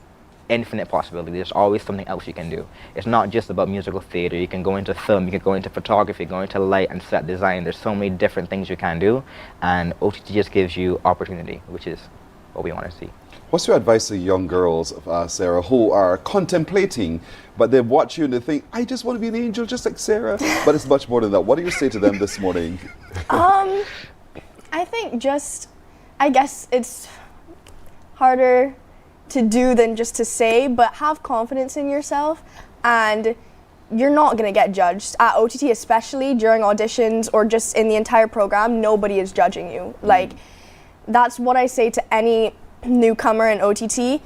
infinite possibility. There's always something else you can do. It's not just about musical theater. You can go into film, you can go into photography, go into light and set design. There's so many different things you can do, and OTT just gives you opportunity, which is what we want to see. What's your advice to young girls, Sarah, who are contemplating, but they watch you and they think, I just want to be an angel just like Sarah, but it's much more than that. What do you say to them this morning? I think I guess it's harder to do than just to say, but have confidence in yourself, and you're not going to get judged. At OTT especially, during auditions or just in the entire program, nobody is judging you. Like, that's what I say to any newcomer in OTT.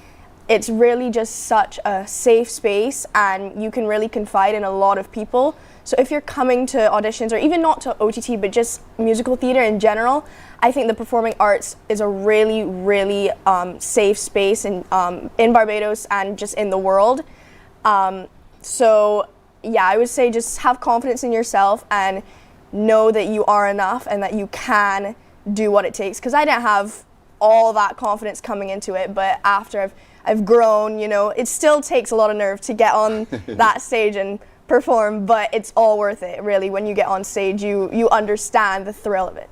It's really just such a safe space, and you can really confide in a lot of people. So if you're coming to auditions, or even not to OTT, but just musical theater in general, I think the performing arts is a really, really safe space in Barbados and just in the world. So yeah, I would say just have confidence in yourself and know that you are enough and that you can do what it takes. Because I didn't have all that confidence coming into it, but after I've grown, you know, it still takes a lot of nerve to get on that stage and perform, but it's all worth it, really. When you get on stage, you understand the thrill of it.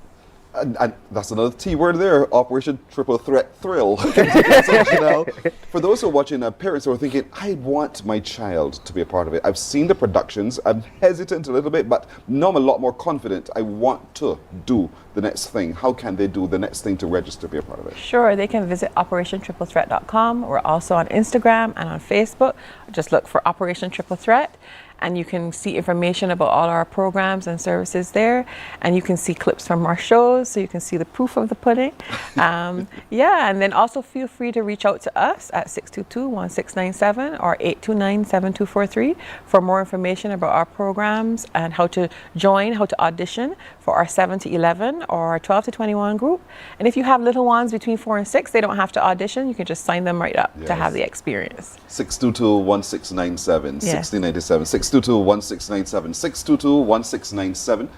And that's another T word there, Operation Triple Threat Thrill. For those who are watching, parents who are thinking, I want my child to be a part of it. I've seen the productions, I'm hesitant a little bit, but now I'm a lot more confident. I want to do the next thing. How can they do the next thing to register to be a part of it? Sure, they can visit operationtriplethreat.com. We're also on Instagram and on Facebook. Just look for Operation Triple Threat, and you can see information about all our programs and services there, and you can see clips from our shows, so you can see the proof of the pudding. Yeah, and then also feel free to reach out to us at 622-1697 or 829-7243 for more information about our programs and how to join, how to audition for our 7 to 11 or our 12 to 21 group. And if you have little ones between 4 and 6, they don't have to audition. You can just sign them right up to have the experience. 622-1697, 1697, 622-1697, 622-1697,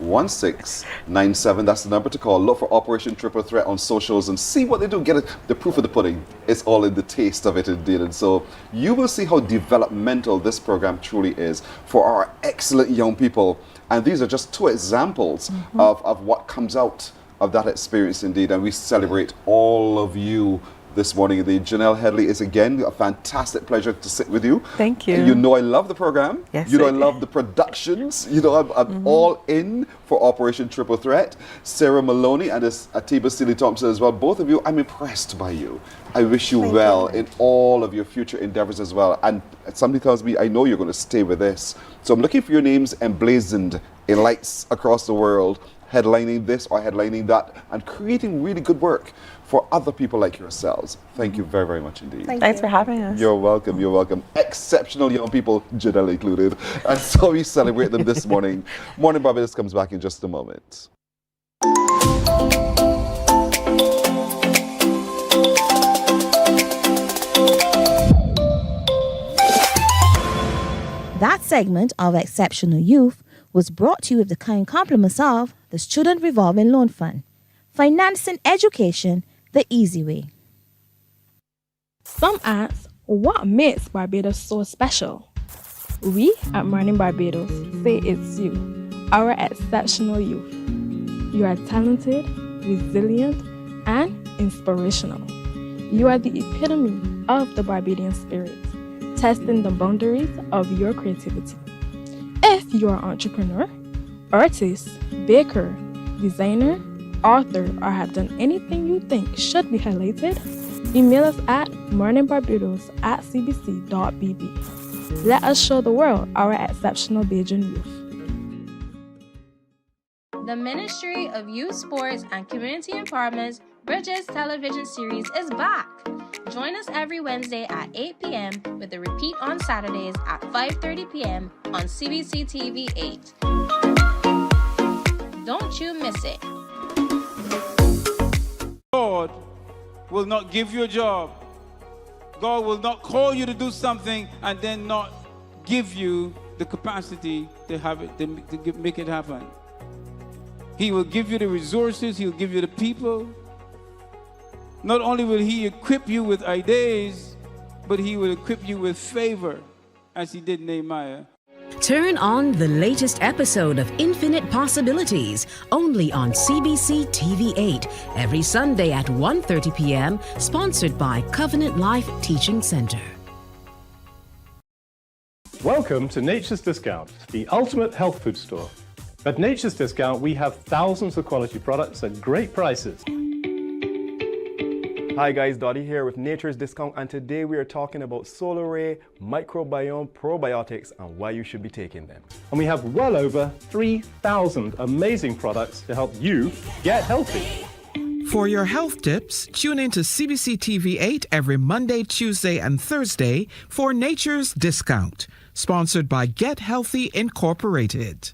622-1697. That's the number to call. Look for Operation Triple Threat on socials and see what they do. Get the proof of the pudding. It's all in the taste of it indeed. And so you will see how developmental this program truly is for our excellent young people. And these are just two examples of what comes out of that experience indeed. And we celebrate all of you this morning. The Janelle Headley, is again a fantastic pleasure to sit with you. Thank you. You know I love the program. Yes, you know I love the productions. You know I'm all in for Operation Triple Threat. Sarah Maloney and Atiba Seeley Thompson as well. Both of you, I'm impressed by you. I wish you well in all of your future endeavors as well. And somebody tells me, I know you're going to stay with this. So I'm looking for your names emblazoned in lights across the world, headlining this or headlining that, and creating really good work for other people like yourselves. Thank you very, very much indeed. Thanks for having us. You're welcome, you're welcome. Exceptional young people, Janelle included. And so we celebrate them this morning. Mornin Barbados comes back in just a moment. That segment of Exceptional Youth was brought to you with the kind compliments of the Student Revolving Loan Fund, financing education the easy way. Some ask, what makes Barbados so special? We at Mornin Barbados say it's you, our exceptional youth. You are talented, resilient, and inspirational. You are the epitome of the Barbadian spirit, testing the boundaries of your creativity. If you are an entrepreneur, artist, baker, designer, author, or have done anything you think should be highlighted, email us at morninbarbados@cbc.bb. Let us show the world our exceptional Bajan youth. The Ministry of Youth Sports and Community Empowerment's Bridges television series is back. Join us every Wednesday at 8 p.m. with a repeat on Saturdays at 5:30 p.m. on CBC TV 8. Don't you miss it. God will not give you a job. God will not call you to do something and then not give you the capacity to have it, to make it happen. He will give you the resources, he'll give you the people. Not only will he equip you with ideas, but he will equip you with favor, as he did Nehemiah. Turn on the latest episode of Infinite Possibilities, only on CBC TV 8, every Sunday at 1:30 p.m., sponsored by Covenant Life Teaching Center. Welcome to Nature's Discount, the ultimate health food store. At Nature's Discount, we have thousands of quality products at great prices. Hi guys, Dottie here with Nature's Discount, and today we are talking about Solar Ray, microbiome, probiotics, and why you should be taking them. And we have well over 3,000 amazing products to help you get healthy. For your health tips, tune in to CBC TV 8 every Monday, Tuesday, and Thursday for Nature's Discount, sponsored by Get Healthy Incorporated.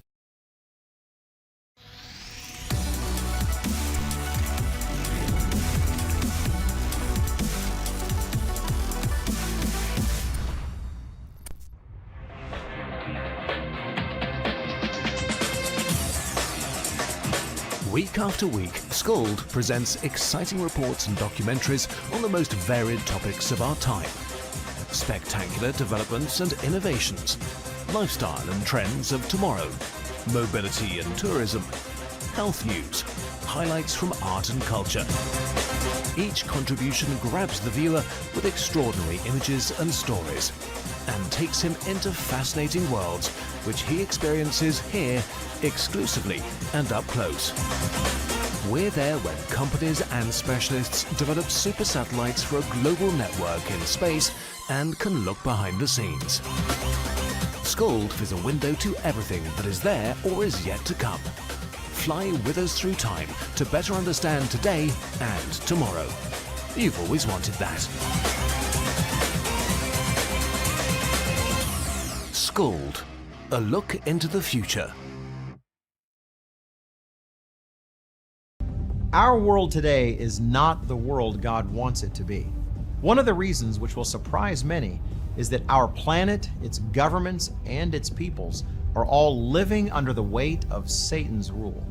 Week after week, Scold presents exciting reports and documentaries on the most varied topics of our time. Spectacular developments and innovations, lifestyle and trends of tomorrow, mobility and tourism, health news, highlights from art and culture. Each contribution grabs the viewer with extraordinary images and stories and takes him into fascinating worlds which he experiences here exclusively and up close. We're there when companies and specialists develop super satellites for a global network in space and can look behind the scenes. Scold is a window to everything that is there or is yet to come. Fly with us through time to better understand today and tomorrow. You've always wanted that. Scold, a look into the future. Our world today is not the world God wants it to be. One of the reasons which will surprise many is that our planet, its governments, and its peoples are all living under the weight of Satan's rule.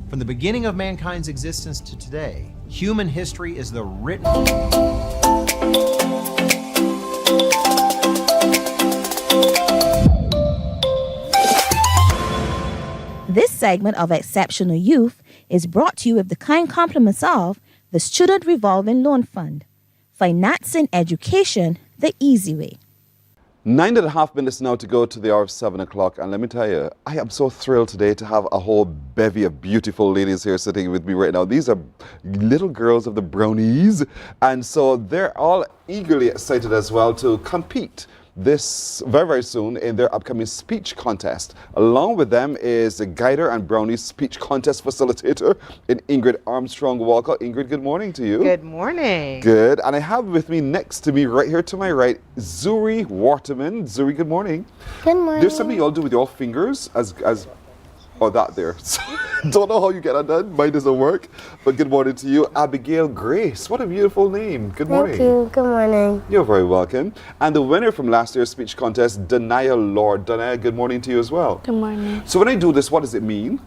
From the beginning of mankind's existence to today, human history is the written... This segment of Exceptional Youth is brought to you with the kind compliments of the Student Revolving Loan Fund. Financing education the easy way. 9.5 minutes now to go to the hour of 7 o'clock, and let me tell you, I am so thrilled today to have a whole bevy of beautiful ladies here sitting with me right now. These are little girls of the Brownies, and so they're all eagerly excited as well to compete this very soon in their upcoming speech contest. Along with them is the Guider and Brownie speech contest facilitator in Ingrid Armstrong Walker. Ingrid, good morning to you. Good morning. Good. And I have with me next to me, right here to my right, Zuri Waterman. Zuri, good morning. Good morning. There's something y'all do with your fingers oh, that there. Don't know how you get that done. Mine doesn't work. But good morning to you, Abigail Grace. What a beautiful name. Good morning. Thank you. Good morning. You're very welcome. And the winner from last year's speech contest, Dania Lord. Dania, good morning to you as well. Good morning. So when I do this, what does it mean?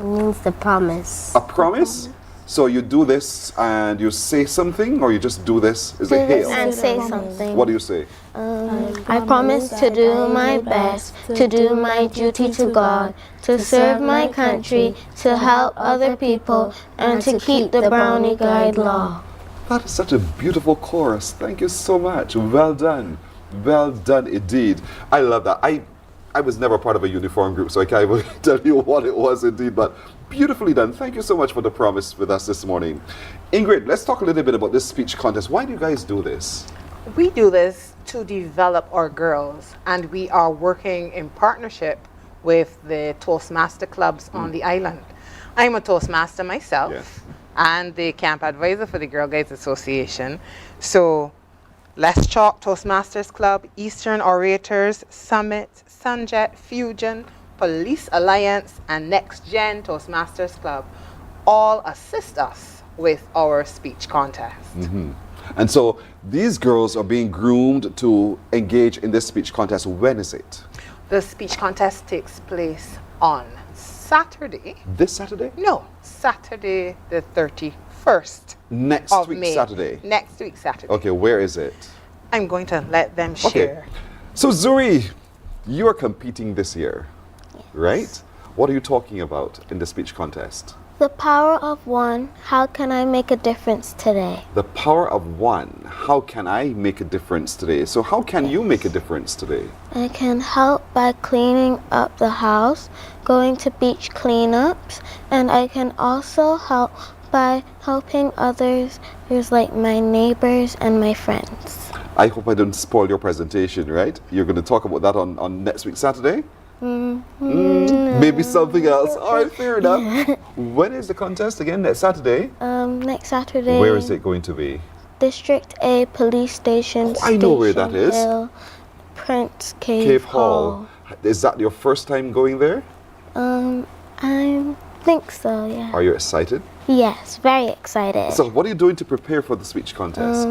It means the promise. A promise? So you do this and you say something, or you just do this? Is it hail? And say something. What do you say? I promise to do my best, to do my duty to God, to serve my country, to help other people, and to keep the Brownie Guide law. That is such a beautiful chorus. Thank you so much. Well done. Well done indeed. I love that. I was never part of a uniform group, so I can't even tell you what it was indeed, but beautifully done. Thank you so much for the promise with us this morning. Ingrid, let's talk a little bit about this speech contest. Why do you guys do this? We do this to develop our girls, and we are working in partnership with the Toastmaster clubs on the island. I'm a Toastmaster myself and the camp advisor for the Girl Guides Association. So Let's Talk Toastmasters Club, Eastern Orators, Summit, Sunjet, Fusion, Police Alliance, and Next Gen Toastmasters Club all assist us with our speech contest. And so these girls are being groomed to engage in this speech contest. When is it? The speech contest takes place on Saturday. This Saturday? No, Saturday the 31st. Next of week, May. Saturday? Next week, Saturday. Okay, where is it? I'm going to let them share. So Zuri, you are competing this year, right? What are you talking about in the speech contest? The power of one, how can I make a difference today? The power of one. How can I make a difference today? So how can you make a difference today? I can help by cleaning up the house, going to beach cleanups, and I can also help by helping others, like my neighbors and my friends. I hope I didn't spoil your presentation, right? You're going to talk about that on next week, Saturday? Maybe something else. All right, fair enough. When is the contest again? Next Saturday? Next Saturday. Where is it going to be? District A Police Station. I know where that is. Hill, Prince Cave Hall. Is that your first time going there? I think so, yeah. Are you excited? Yes, very excited. So what are you doing to prepare for the speech contest?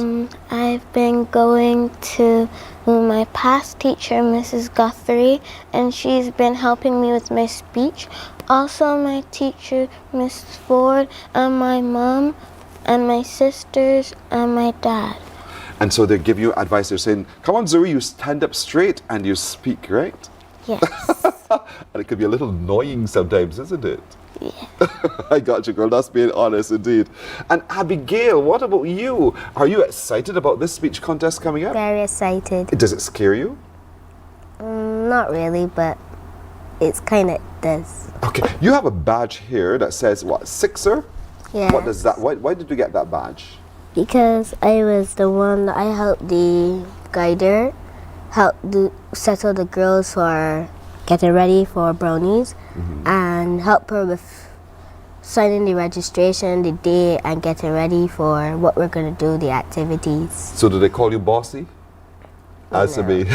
I've been going to my past teacher, Mrs. Guthrie, and she's been helping me with my speech. Also my teacher, Miss Ford, and my mom, and my sisters, and my dad. And so they give you advice. They're saying, come on, Zuri, you stand up straight and you speak, right? Yes. And it could be a little annoying sometimes, isn't it? Yeah. I got you, girl. That's being honest indeed. And Abigail, what about you? Are you excited about this speech contest coming up? Very excited. Does it scare you? Not really, but it's kind of does. Okay. You have a badge here that says, what, Sixer? Yeah. What does that, why did you get that badge? Because I was the one that I helped the guider, settle the girls for getting ready for brownies, and help her with signing the registration, the day, and getting ready for what we're going to do, the activities. So do they call you bossy? Answer me.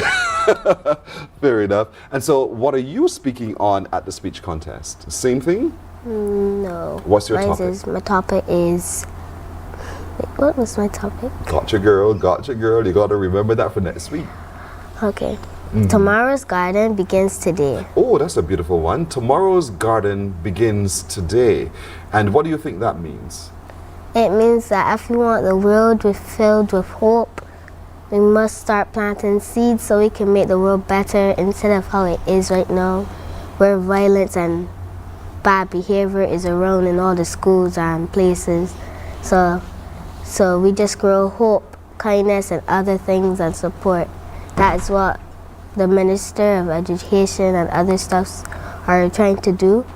Fair enough. And so what are you speaking on at the speech contest? Same thing? No. What's your topic? My topic is... Wait, what was my topic? Gotcha, girl. Gotcha, girl. You got to remember that for next week. Okay. Tomorrow's garden begins today. Oh, that's a beautiful one. Tomorrow's garden begins today. And what do you think that means? It means that if we want the world filled with hope, we must start planting seeds so we can make the world better instead of how it is right now, where violence and bad behavior is around in all the schools and places. So we just grow hope, kindness, and other things and support. That is what the Minister of Education and other stuffs are trying to do.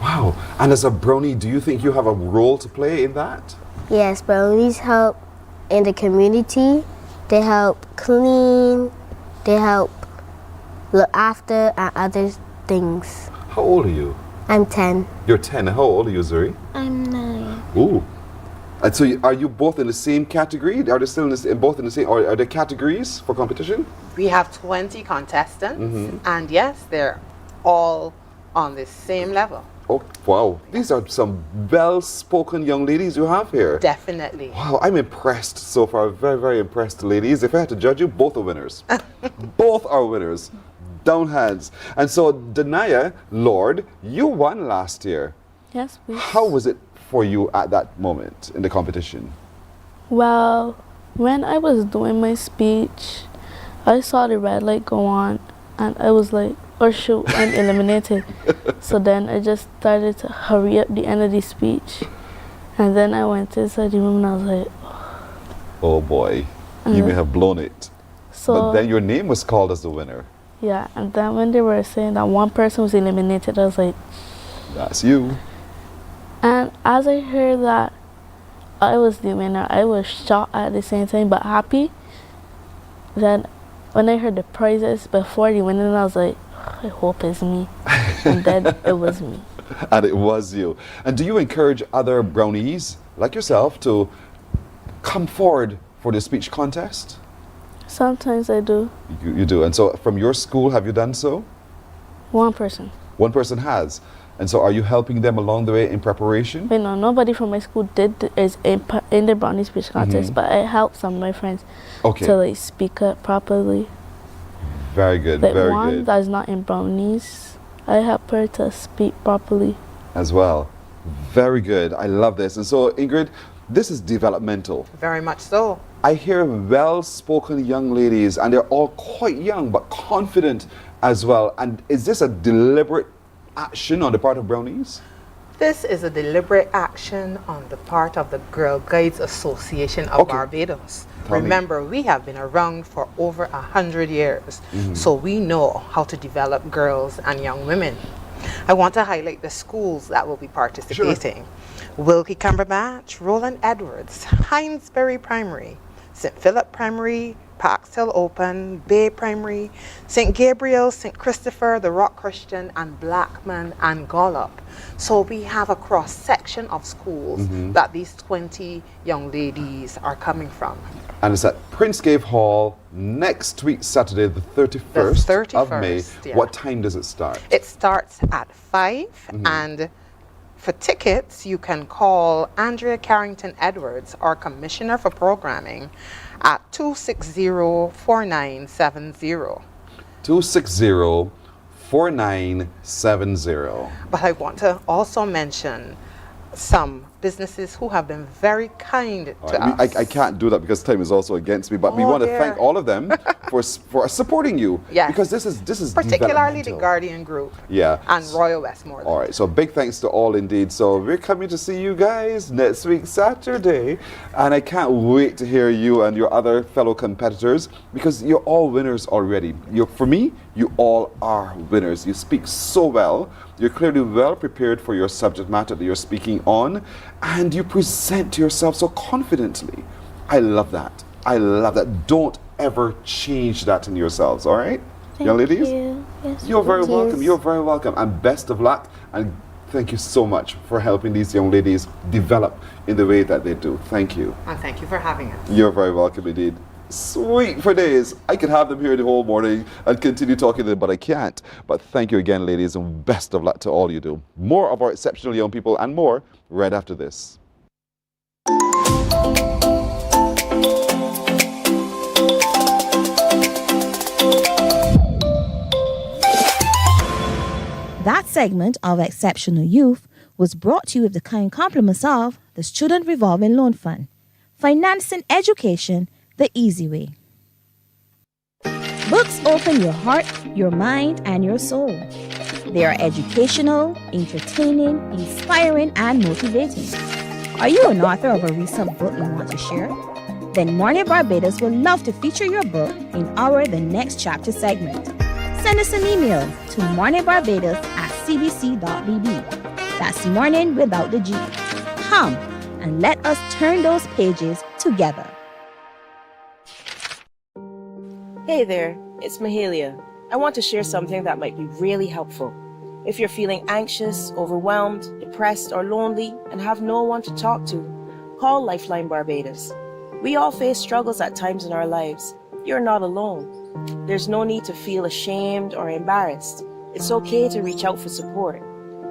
Wow. And as a brownie, do you think you have a role to play in that? Yes, brownies help in the community. They help clean, they help look after, and other things. How old are you? I'm 10. You're 10. How old are you, Zuri? I'm 9. Ooh. And so are you both in the same category? Are they still both in the same, or are there categories for competition? We have 20 contestants, and yes, they're all on the same level. Oh, wow. These are some well-spoken young ladies you have here. Definitely. Wow, I'm impressed so far. Very, very impressed, ladies. If I had to judge you, both are winners. Both are winners. Down hands. And so, Danaya, Lord, you won last year. Yes, please. How was it for you at that moment in the competition? Well, when I was doing my speech, I saw the red light go on, and I was like, oh shoot, I'm eliminated. So then I just started to hurry up the end of the speech. And then I went inside the room and I was like, oh boy, you may have blown it. So, but then your name was called as the winner. Yeah, and then when they were saying that one person was eliminated, I was like, that's you. And as I heard that I was the winner, I was shocked at the same time, but happy. Then when I heard the prizes before the winning, I was like, I hope it's me. And then it was me. And it was you. And do you encourage other brownies like yourself to come forward for the speech contest? Sometimes I do. You do. And so from your school, have you done so? One person. One person has. And so are you helping them along the way in preparation? Wait, no, nobody from my school is in the brownie speech contest, but I helped some of my friends to like speak up properly. Very good, Like very one good. that's not in brownies, I help her to speak properly. As well. Very good. I love this. And so, Ingrid, this is developmental. Very much so. I hear well-spoken young ladies, and they're all quite young, but confident as well. And is this a deliberate action on the part of brownies? This is a deliberate action on the part of the Girl Guides Association of Barbados. Remember, we have been around for over 100 years, so we know how to develop girls and young women. I want to highlight the schools that will be participating. Wilkie Cumberbatch, Roland Edwards, Hinesbury Primary, St. Philip Primary, Parks Hill Open, Bay Primary, St. Gabriel, St. Christopher, the Rock Christian, and Blackman and Gollop. So we have a cross-section of schools that these 20 young ladies are coming from. And it's at Prince Gave Hall next week, Saturday, the 31st, of May. Yeah. What time does it start? It starts at 5, and for tickets, you can call Andrea Carrington Edwards, our Commissioner for Programming, at 260-4970. 260-4970. But I want to also mention some businesses who have been very kind to us. I can't do that because time is also against me, but we want to thank all of them for supporting you. Yes. Because this is particularly the developmental. Guardian Group. Yeah. And Royal Westmoreland. All right, so big thanks to all indeed. So we're coming to see you guys next week, Saturday. And I can't wait to hear you and your other fellow competitors because you're all winners already. For me, you all are winners. You speak so well. You're clearly well prepared for your subject matter that you're speaking on. And you present to yourself so confidently. I love that. I love that. Don't ever change that in yourselves, all right? Young ladies? You. Yes, You're very welcome. You're very welcome. And best of luck. And thank you so much for helping these young ladies develop in the way that they do. Thank you. And thank you for having us. You're very welcome indeed. Sweet for days. I could have them here the whole morning and continue talking to them, but I can't. But thank you again, ladies, and best of luck to all you do. More of our exceptional young people and more right after this. That segment of Exceptional Youth was brought to you with the kind compliments of the Student Revolving Loan Fund, financing education the easy way. Books open your heart, your mind, and your soul. They are educational, entertaining, inspiring, and motivating. Are you an author of a recent book you want to share? Then Mornin Barbados would love to feature your book in our The Next Chapter segment. Send us an email to morninbarbados@cbc.bb. That's morning without the G. Come and let us turn those pages together. Hey there, it's Mahalia. I want to share something that might be really helpful. If you're feeling anxious, overwhelmed, depressed, or lonely and have no one to talk to, call Lifeline Barbados. We all face struggles at times in our lives. You're not alone. There's no need to feel ashamed or embarrassed. It's okay to reach out for support.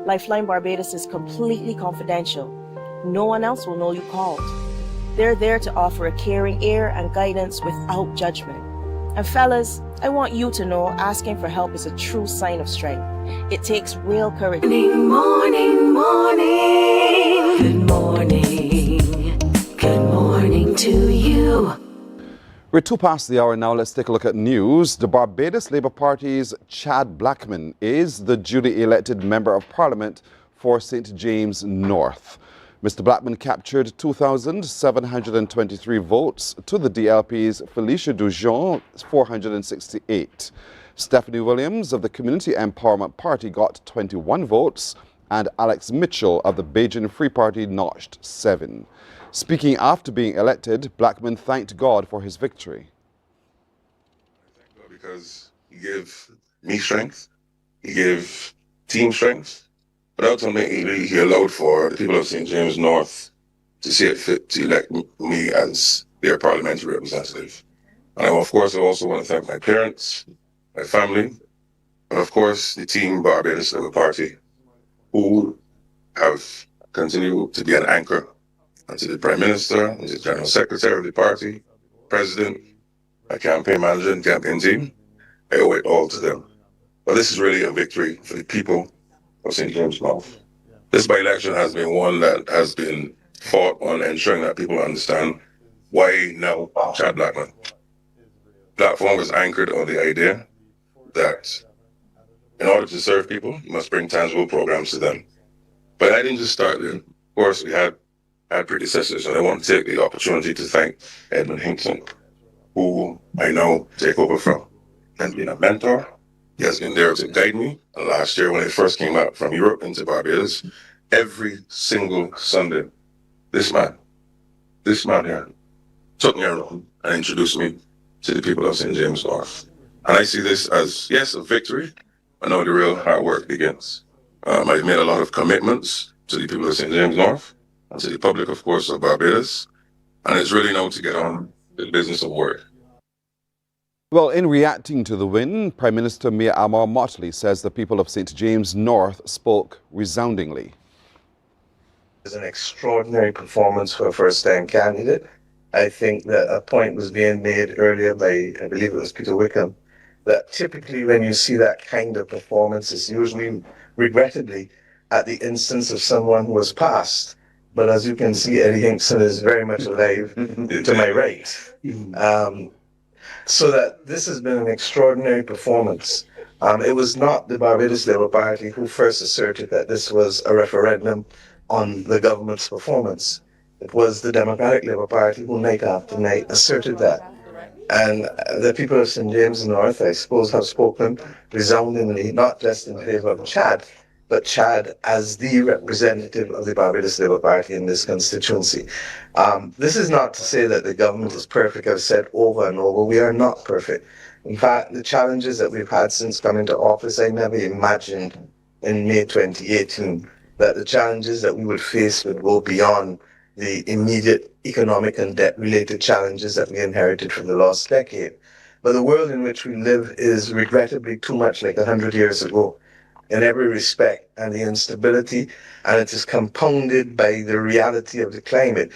Lifeline Barbados is completely confidential. No one else will know you called. They're there to offer a caring ear and guidance without judgment. And fellas, I want you to know asking for help is a true sign of strength. It takes real courage. Morning, morning. Good morning. Good morning to you. We're 2 past the hour now. Let's take a look at news. The Barbados Labour Party's Chad Blackman is the duly elected Member of Parliament for St. James North. Mr. Blackman captured 2,723 votes to the DLP's Felicia Dujon 468. Stephanie Williams of the Community Empowerment Party got 21 votes, and Alex Mitchell of the Bajan Free Party notched 7. Speaking after being elected, Blackman thanked God for his victory. because he gave me strength, he gave team strength, but ultimately he allowed for the people of St. James North to see it fit to elect me as their parliamentary representative. And of course, I also want to thank my parents, my family, and of course the team Barbados Labour Party, who have continued to be an anchor, and to the Prime Minister, and to the General Secretary of the party, President, my campaign manager and campaign team. I owe it all to them. But this is really a victory for the people of St. James North. This by-election has been one that has been fought on ensuring that people understand why now Chad Blackman. Platform was anchored on the idea that in order to serve people, you must bring tangible programs to them. But I didn't just start there. Of course, we had predecessors, and I want to take the opportunity to thank Edmund Hinkson, who I now take over from, and being a mentor. He has been there to guide me. And last year, when I first came out from Europe into Barbados, every single Sunday, this man here, took me around and introduced me to the people of St. James North. And I see this as, yes, a victory, but now the real hard work begins. I've made a lot of commitments to the people of St. James North, and to the public, of course, of Barbados. And it's really now to get on the business of work. Well, in reacting to the win, Prime Minister Mia Amor Motley says the people of St. James North spoke resoundingly. It's an extraordinary performance for a first-time candidate. I think that a point was being made earlier by, I believe it was Peter Wickham, that typically when you see that kind of performance, it's usually, regrettably, at the instance of someone who has passed. But as you can see, Eddie Hinkson is very much alive to my right. So that this has been an extraordinary performance. It was not the Barbados Labour Party who first asserted that this was a referendum on the government's performance. It was the Democratic Labour Party who night after night asserted that. And the people of St. James North, I suppose, have spoken resoundingly, not just in favour of Chad, but Chad as the representative of the Barbados Labour Party in this constituency. This is not to say that the government is perfect. I've said over and over, we are not perfect. In fact, the challenges that we've had since coming to office, I never imagined in May 2018 that the challenges that we would face would go beyond the immediate economic and debt-related challenges that we inherited from the last decade. But the world in which we live is regrettably too much like 100 years ago in every respect, and the instability, and it is compounded by the reality of the climate.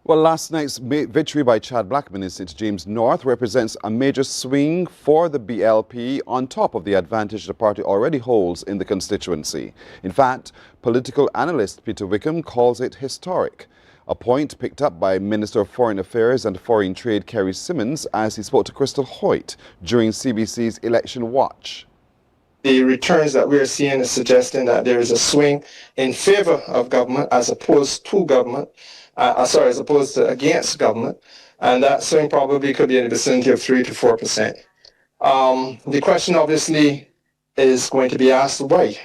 Well, last night's victory by Chad Blackman in St. James North represents a major swing for the BLP on top of the advantage the party already holds in the constituency. In fact, political analyst Peter Wickham calls it historic, a point picked up by Minister of Foreign Affairs and Foreign Trade Kerry Simmons as he spoke to Crystal Hoyt during CBC's Election Watch. The returns that we're seeing is suggesting that there is a swing in favor of government as opposed to government, as opposed to against government, and that swing probably could be in the vicinity of 3 to 4%. The question obviously is going to be asked why,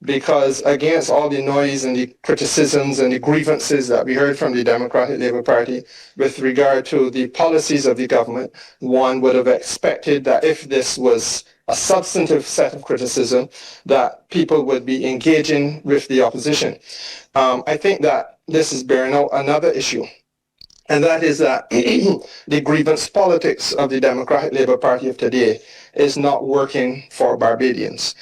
because against all the noise and the criticisms and the grievances that we heard from the Democratic Labour Party with regard to the policies of the government, one would have expected that if this was a substantive set of criticism, that people would be engaging with the opposition. I think that this is bearing out another issue, and that is that the grievance politics of the Democratic Labour Party of today is not working for Barbadians.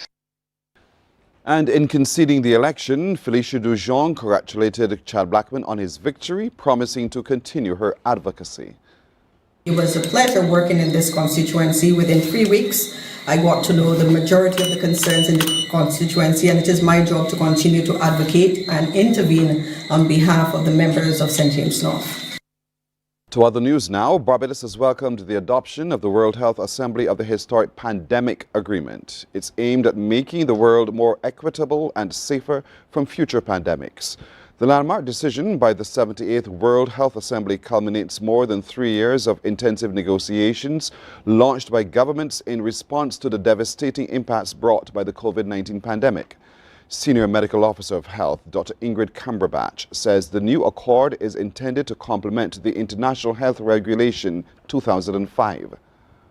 And in conceding the election, Felicia Dujon congratulated Chad Blackman on his victory, promising to continue her advocacy. It was a pleasure working in this constituency. Within 3 weeks, I got to know the majority of the concerns in the constituency, and it is my job to continue to advocate and intervene on behalf of the members of St. James North. To other news now, Barbados has welcomed the adoption of the World Health Assembly of the historic Pandemic Agreement. It's aimed at making the world more equitable and safer from future pandemics. The landmark decision by the 78th World Health Assembly culminates more than 3 years of intensive negotiations launched by governments in response to the devastating impacts brought by the COVID-19 pandemic. Senior Medical Officer of Health, Dr. Ingrid Cumberbatch, says the new accord is intended to complement the International Health Regulation 2005.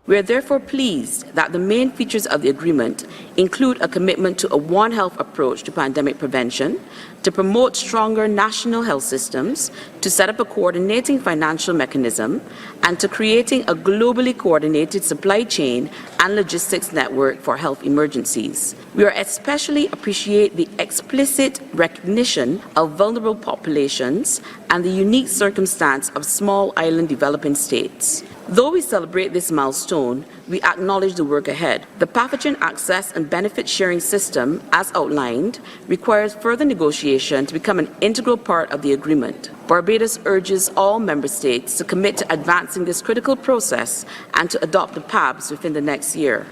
We are therefore pleased that the main features of the agreement include a commitment to a One Health approach to pandemic prevention, to promote stronger national health systems, to set up a coordinating financial mechanism, and to creating a globally coordinated supply chain and logistics network for health emergencies. We especially appreciate the explicit recognition of vulnerable populations and the unique circumstance of small island developing states. Though we celebrate this milestone, we acknowledge the work ahead. The pathogen access and benefit sharing system, as outlined, requires further negotiation to become an integral part of the agreement. Barbados urges all member states to commit to advancing this critical process and to adopt the PABs within the next year.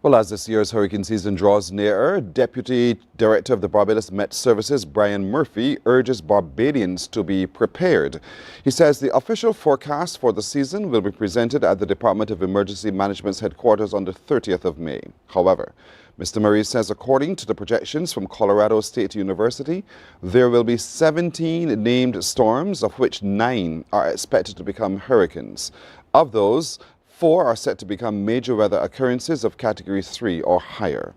Well, as this year's hurricane season draws nearer, Deputy Director of the Barbados Met Services, Brian Murphy, urges Barbadians to be prepared. He says the official forecast for the season will be presented at the Department of Emergency Management's headquarters on the 30th of May. However, Mr. Murray says according to the projections from Colorado State University, there will be 17 named storms, of which 9 are expected to become hurricanes. Of those, 4 are set to become major weather occurrences of Category 3 or higher.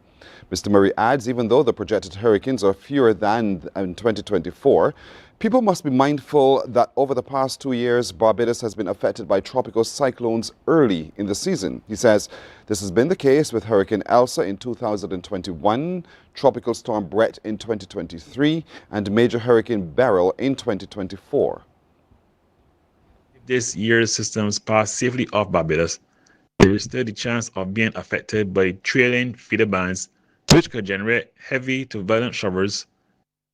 Mr. Murray adds, even though the projected hurricanes are fewer than in 2024, people must be mindful that over the past 2 years, Barbados has been affected by tropical cyclones early in the season. He says this has been the case with Hurricane Elsa in 2021, Tropical Storm Brett in 2023, and Major Hurricane Beryl in 2024. This year's systems pass safely off Barbados, there is still the chance of being affected by trailing feeder bands, which could generate heavy to violent showers,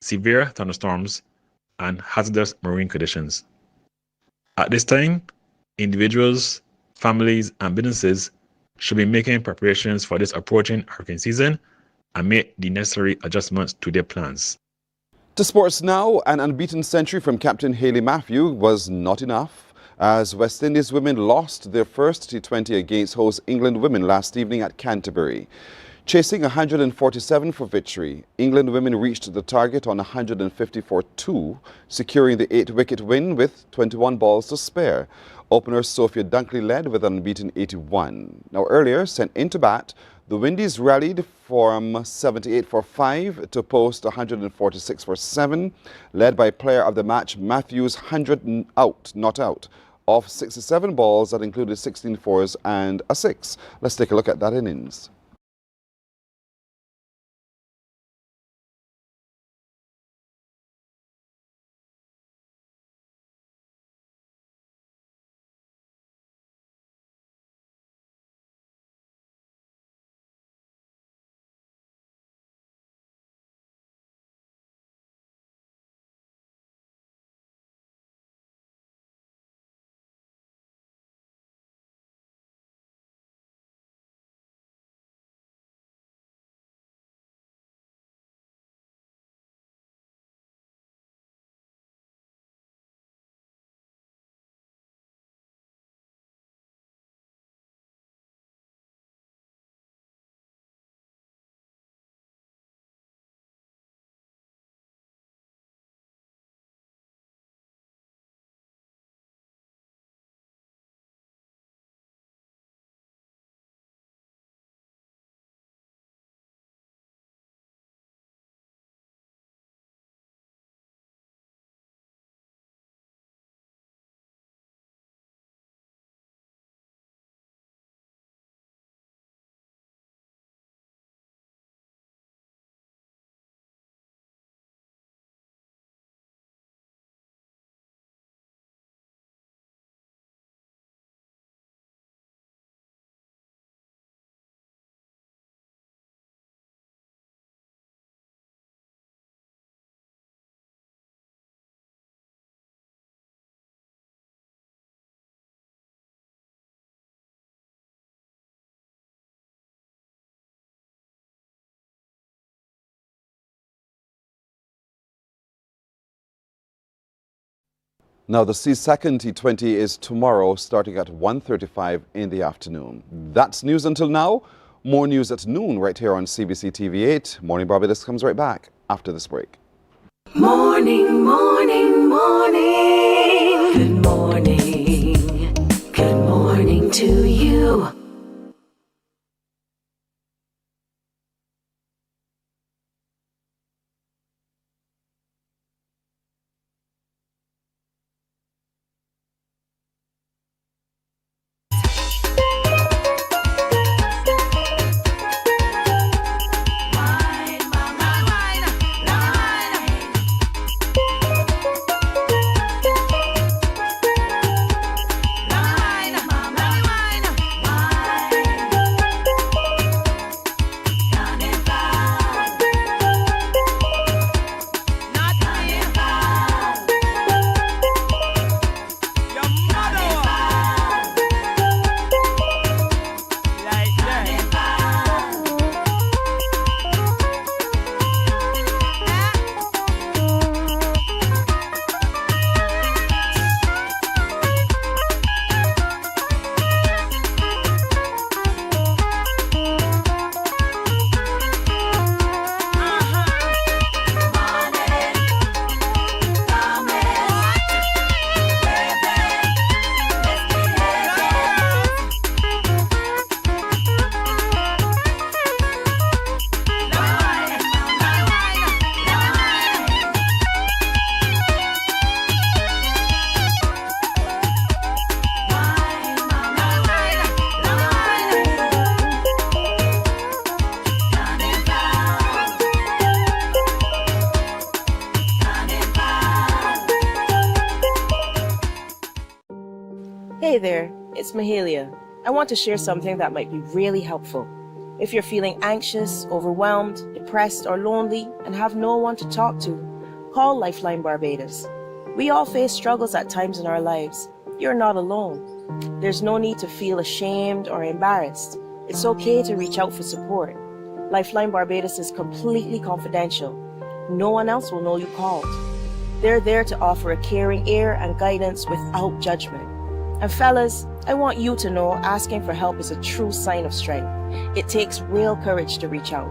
severe thunderstorms, and hazardous marine conditions. At this time, individuals, families, and businesses should be making preparations for this approaching hurricane season and make the necessary adjustments to their plans. To sports now, an unbeaten century from Captain Hayley Matthew was not enough, as West Indies women lost their first T20 against host England women last evening at Canterbury. Chasing 147 for victory, England women reached the target on 150 for 2, securing the 8-wicket win with 21 balls to spare. Opener Sophia Dunkley led with an unbeaten 81. Now earlier, sent into bat, the Windies rallied from 78 for 5 to post 146 for 7, led by player of the match Matthews 100 out, not out, of 67 balls that included 16 fours and a 6. Let's take a look at that innings. Now, the second T20 is tomorrow, starting at 1:35 in the afternoon. That's news until now. More news at noon right here on CBC TV8. Morning Barbados comes right back after this break. Morning, morning, morning. Good morning. Good morning. Morning to you. Hey there, it's Mahalia. I want to share something that might be really helpful. If you're feeling anxious, overwhelmed, depressed, or lonely and have no one to talk to, call Lifeline Barbados. We all face struggles at times in our lives. You're not alone. There's no need to feel ashamed or embarrassed. It's okay to reach out for support. Lifeline Barbados is completely confidential. No one else will know you called. They're there to offer a caring ear and guidance without judgment. And fellas, I want you to know asking for help is a true sign of strength. It takes real courage to reach out.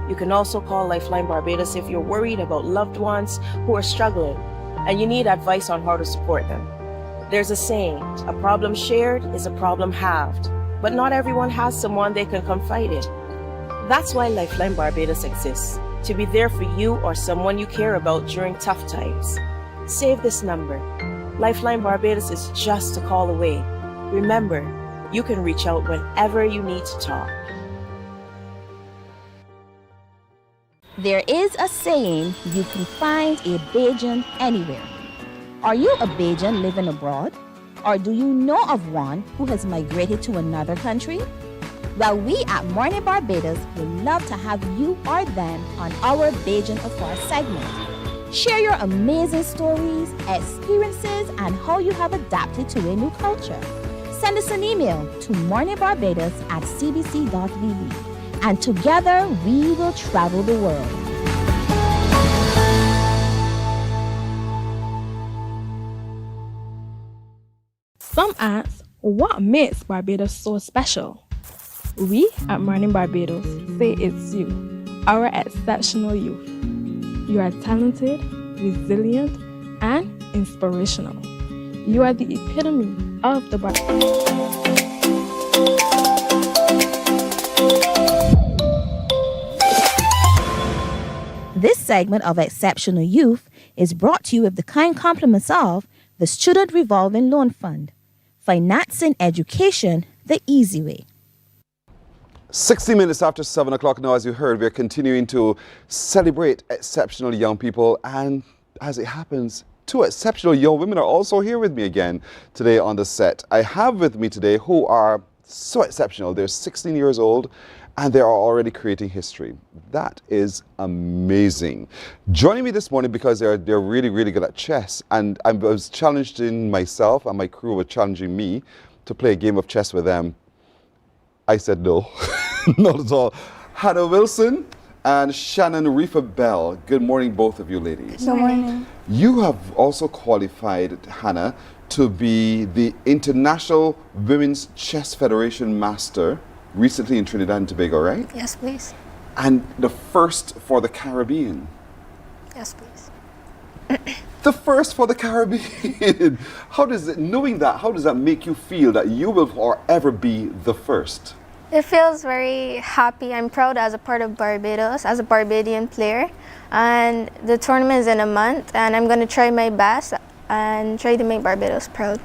You can also call Lifeline Barbados if you're worried about loved ones who are struggling and you need advice on how to support them. There's a saying, a problem shared is a problem halved, but not everyone has someone they can confide in. That's why Lifeline Barbados exists, to be there for you or someone you care about during tough times. Save this number. Lifeline Barbados is just a call away. Remember, you can reach out whenever you need to talk. There is a saying, you can find a Bajan anywhere. Are you a Bajan living abroad? Or do you know of one who has migrated to another country? Well, we at Mornin Barbados would love to have you or them on our Bajan Afar segment. Share your amazing stories, experiences, and how you have adapted to a new culture. Send us an email to morninbarbados@cbc.vb, and together we will travel the world. Some ask, what makes Barbados so special? We at Mornin Barbados say it's you, our exceptional youth. You are talented, resilient, and inspirational. You are the epitome of the Barbados. This segment of Exceptional Youth is brought to you with the kind compliments of the Student Revolving Loan Fund. Financing education the easy way. 60 minutes after 7 o'clock now, as you heard, we're continuing to celebrate exceptional young people, and as it happens, two exceptional young women are also here with me again today on the set. I have with me today who are so exceptional. They're 16 years old and they are already creating history. That is amazing. Joining me this morning because they're really, really good at chess, and I was challenged in myself, and my crew were challenging me to play a game of chess with them. I said no, not at all. Hannah Wilson and Shannon Reefer Bell. Good morning, both of you ladies. Good morning. You have also qualified, Hannah, to be the International Women's Chess Federation Master recently in Trinidad and Tobago, right? Yes, please. And the first for the Caribbean. Yes, please. The first for the Caribbean. How does it, knowing that, how does that make you feel that you will forever be the first? It feels very happy. I'm proud as a part of Barbados, as a Barbadian player. And the tournament is in a month, and I'm going to try my best and try to make Barbados proud.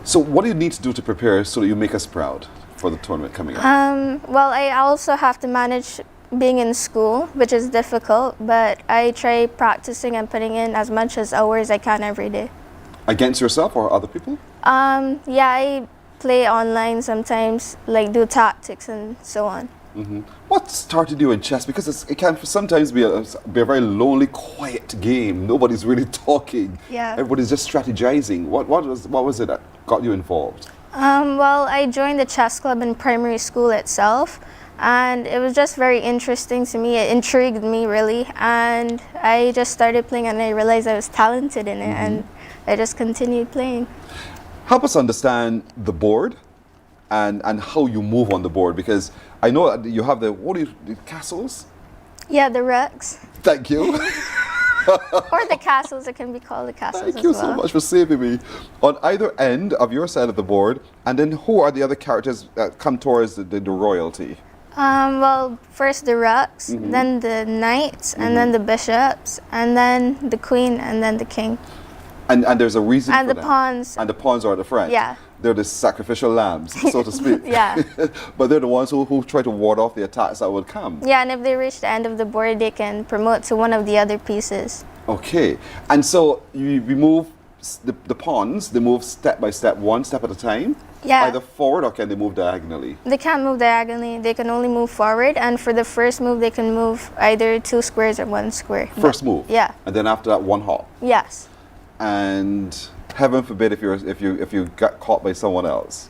So what do you need to do to prepare so that you make us proud for the tournament coming up? Well, I also have to manage being in school, which is difficult, but I try practicing and putting in as much as hours I can every day. Against yourself or other people? Yeah, I play online sometimes, like do tactics and so on. What started you in chess? Because it can sometimes be a very lonely, quiet game. Nobody's really talking. Yeah. Everybody's just strategizing. What was it that got you involved? Well, I joined the chess club in primary school itself, and it was just very interesting to me. It intrigued me really, and I just started playing, and I realized I was talented in it, and I just continued playing. Help us understand the board and how you move on the board, because I know that you have the castles? Yeah, the rooks. Thank you. Or the castles, it can be called the castles. Thank you so much for saving me. On either end of your side of the board, and then who are the other characters that come towards the royalty? Well, first the rooks, then the knights, and then the bishops, and then the queen, and then the king. And there's a reason and for the that. pawns. And the pawns are at the front. Yeah. They're the sacrificial lambs, so to speak. Yeah. But they're the ones who try to ward off the attacks that would come. Yeah, and if they reach the end of the board, they can promote to one of the other pieces. Okay. And so you remove the pawns, they move step by step, one step at a time? Yeah. Either forward or can they move diagonally? They can't move diagonally, they can only move forward, and for the first move, they can move either 2 squares or 1 square. First move? Yeah. And then after that, one hop? Yes. And heaven forbid if you got caught by someone else,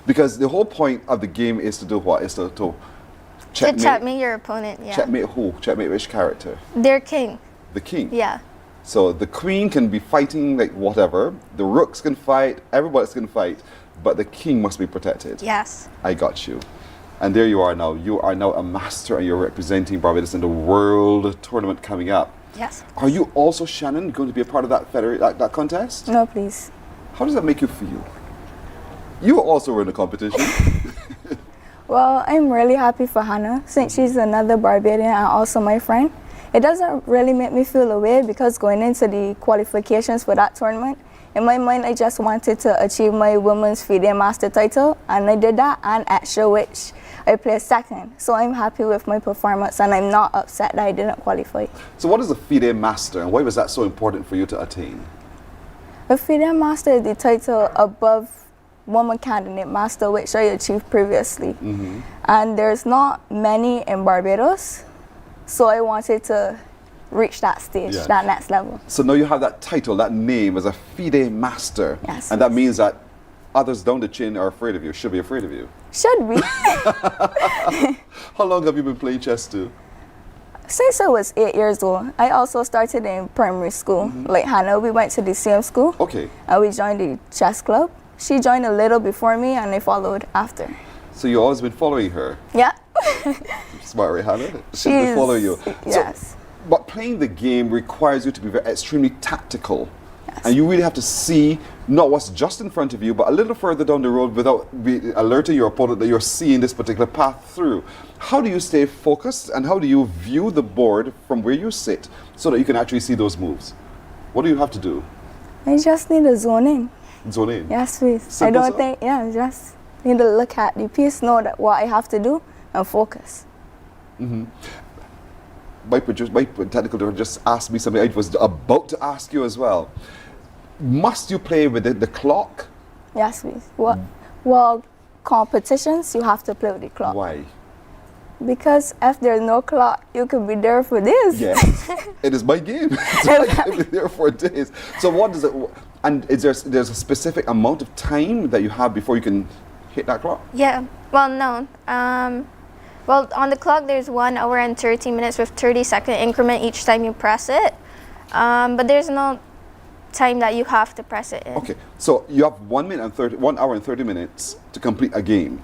because the whole point of the game is to do what? Is to checkmate. To checkmate your opponent. Yeah. Checkmate who? Checkmate which character? Their king. The king. Yeah. So the queen can be fighting like whatever. The rooks can fight. Everybody can fight, but the king must be protected. Yes. I got you. And there you are now. You are now a master, and you're representing Barbados in the world tournament coming up. Yes. Are you also, Shannon, going to be a part of that contest? No, please. How does that make you feel? You also were in the competition. Well, I'm really happy for Hannah, since she's another Barbadian and also my friend. It doesn't really make me feel away, because going into the qualifications for that tournament, in my mind, I just wanted to achieve my women's FIDE master title, and I did that, and at show which I placed second. So I'm happy with my performance, and I'm not upset that I didn't qualify. So what is a FIDE master, and why was that so important for you to attain? A FIDE master is the title above woman candidate master, which I achieved previously. And there's not many in Barbados, so I wanted to reach that stage, that next level. So now you have that title, that name as a FIDE master. Yes. And that means that others down the chain are afraid of you, should be afraid of you. Should be. How long have you been playing chess too? Since I was 8 years old. I also started in primary school. Like Hannah, we went to the same school. Okay. And we joined the chess club. She joined a little before me, and I followed after. So you've always been following her? Yeah. Smart, right, Hannah? She's been following you. Yes. So, but playing the game requires you to be extremely tactical. And you really have to see not what's just in front of you, but a little further down the road without alerting your opponent that you're seeing this particular path through. How do you stay focused, and how do you view the board from where you sit so that you can actually see those moves? What do you have to do? I just need to zone in. Zone in? Yes, please. Simple I don't think, just need to look at the piece, know that what I have to do, and focus. My technical director just asked me something I was about to ask you as well. Must you play with the clock? Yes, please. Well, competitions, you have to play with the clock. Why? Because if there's no clock, you could be there for days. Yes, it is my game. I can be there for days. So what does it? And there's a specific amount of time that you have before you can hit that clock? Yeah. Well, no. Well, on the clock, there's 1 hour and 30 minutes with 30-second increment each time you press it. But there's no time that you have to press it in. Okay, so you have 1 hour and 30 minutes to complete a game.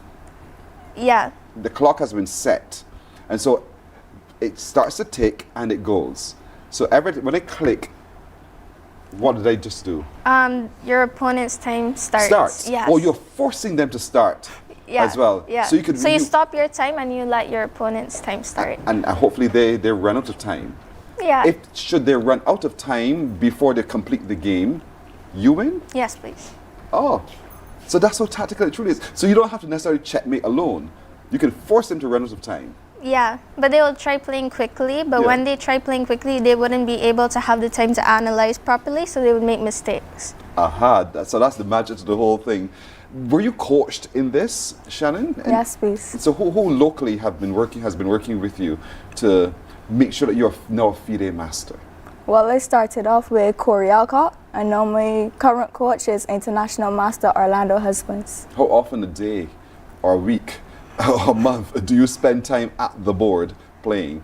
Yeah. The clock has been set, and so it starts to tick and it goes. So when I click, What did I just do? Your opponent's time starts. Starts? Yes. Oh, you're forcing them to start as well. Yeah. So you stop your time and you let your opponent's time start. And hopefully they run out of time. Yeah. Should they run out of time before they complete the game, you win? Yes, please. Oh, so that's how tactical it truly is. So you don't have to necessarily checkmate alone. You can force them to run out of time. Yeah, but they will try playing quickly, but when they try playing quickly, they wouldn't be able to have the time to analyze properly, so they would make mistakes. Aha, so that's the magic to the whole thing. Were you coached in this, Shannon? Yes, please. So who locally has been working with you to make sure that you're now a FIDE master? Well, I started off with Corey Alcott, and now my current coach is International Master Orlando Husbands. How often a day or a week or a month do you spend time at the board playing?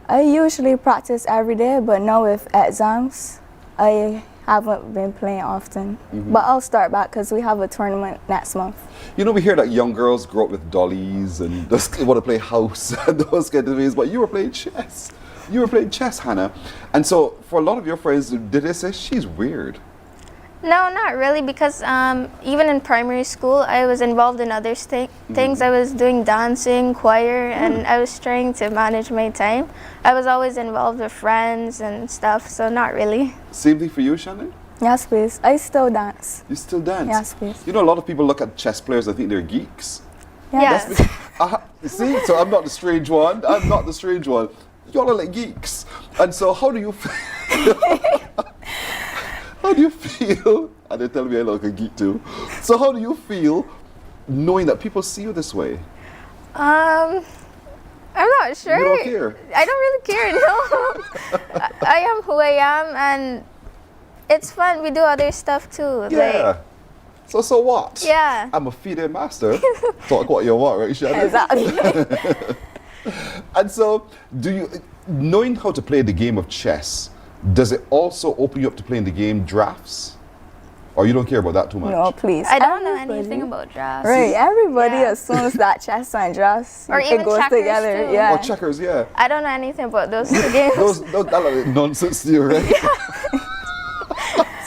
I usually practice every day, but now with exams, I haven't been playing often. But I'll start back because we have a tournament next month. You know, we hear that young girls grow up with dollies and just want to play house and those kind of things, but you were playing chess. You were playing chess, Hannah. And so for a lot of your friends, did they say she's weird? No, not really, because even in primary school, I was involved in other things. I was doing dancing, choir, and I was trying to manage my time. I was always involved with friends and stuff, so not really. Same thing for you, Shannon? Yes, please. I still dance. You still dance? Yes, please. You know, a lot of people look at chess players and think they're geeks. Yes. See, so I'm not the strange one. I'm not the strange one. Y'all are like geeks. And so how do you feel? How do you feel? And they tell me I look like a geek too. So how do you feel knowing that people see you this way? I'm not sure. You don't care? I don't really care, no. I am who I am, and it's fun. We do other stuff too. Yeah. So what? Yeah. I'm a FIDE master. Talk what you want, right, Shannon? Exactly. And so, knowing how to play the game of chess, does it also open you up to playing the game drafts? Or you don't care about that too much? No, please. I don't know anything about drafts. Right, everybody assumes that chess and drafts or even goes checkers together. too. Yeah. Or checkers, yeah. I don't know anything about those two games. Those nonsense to you, right?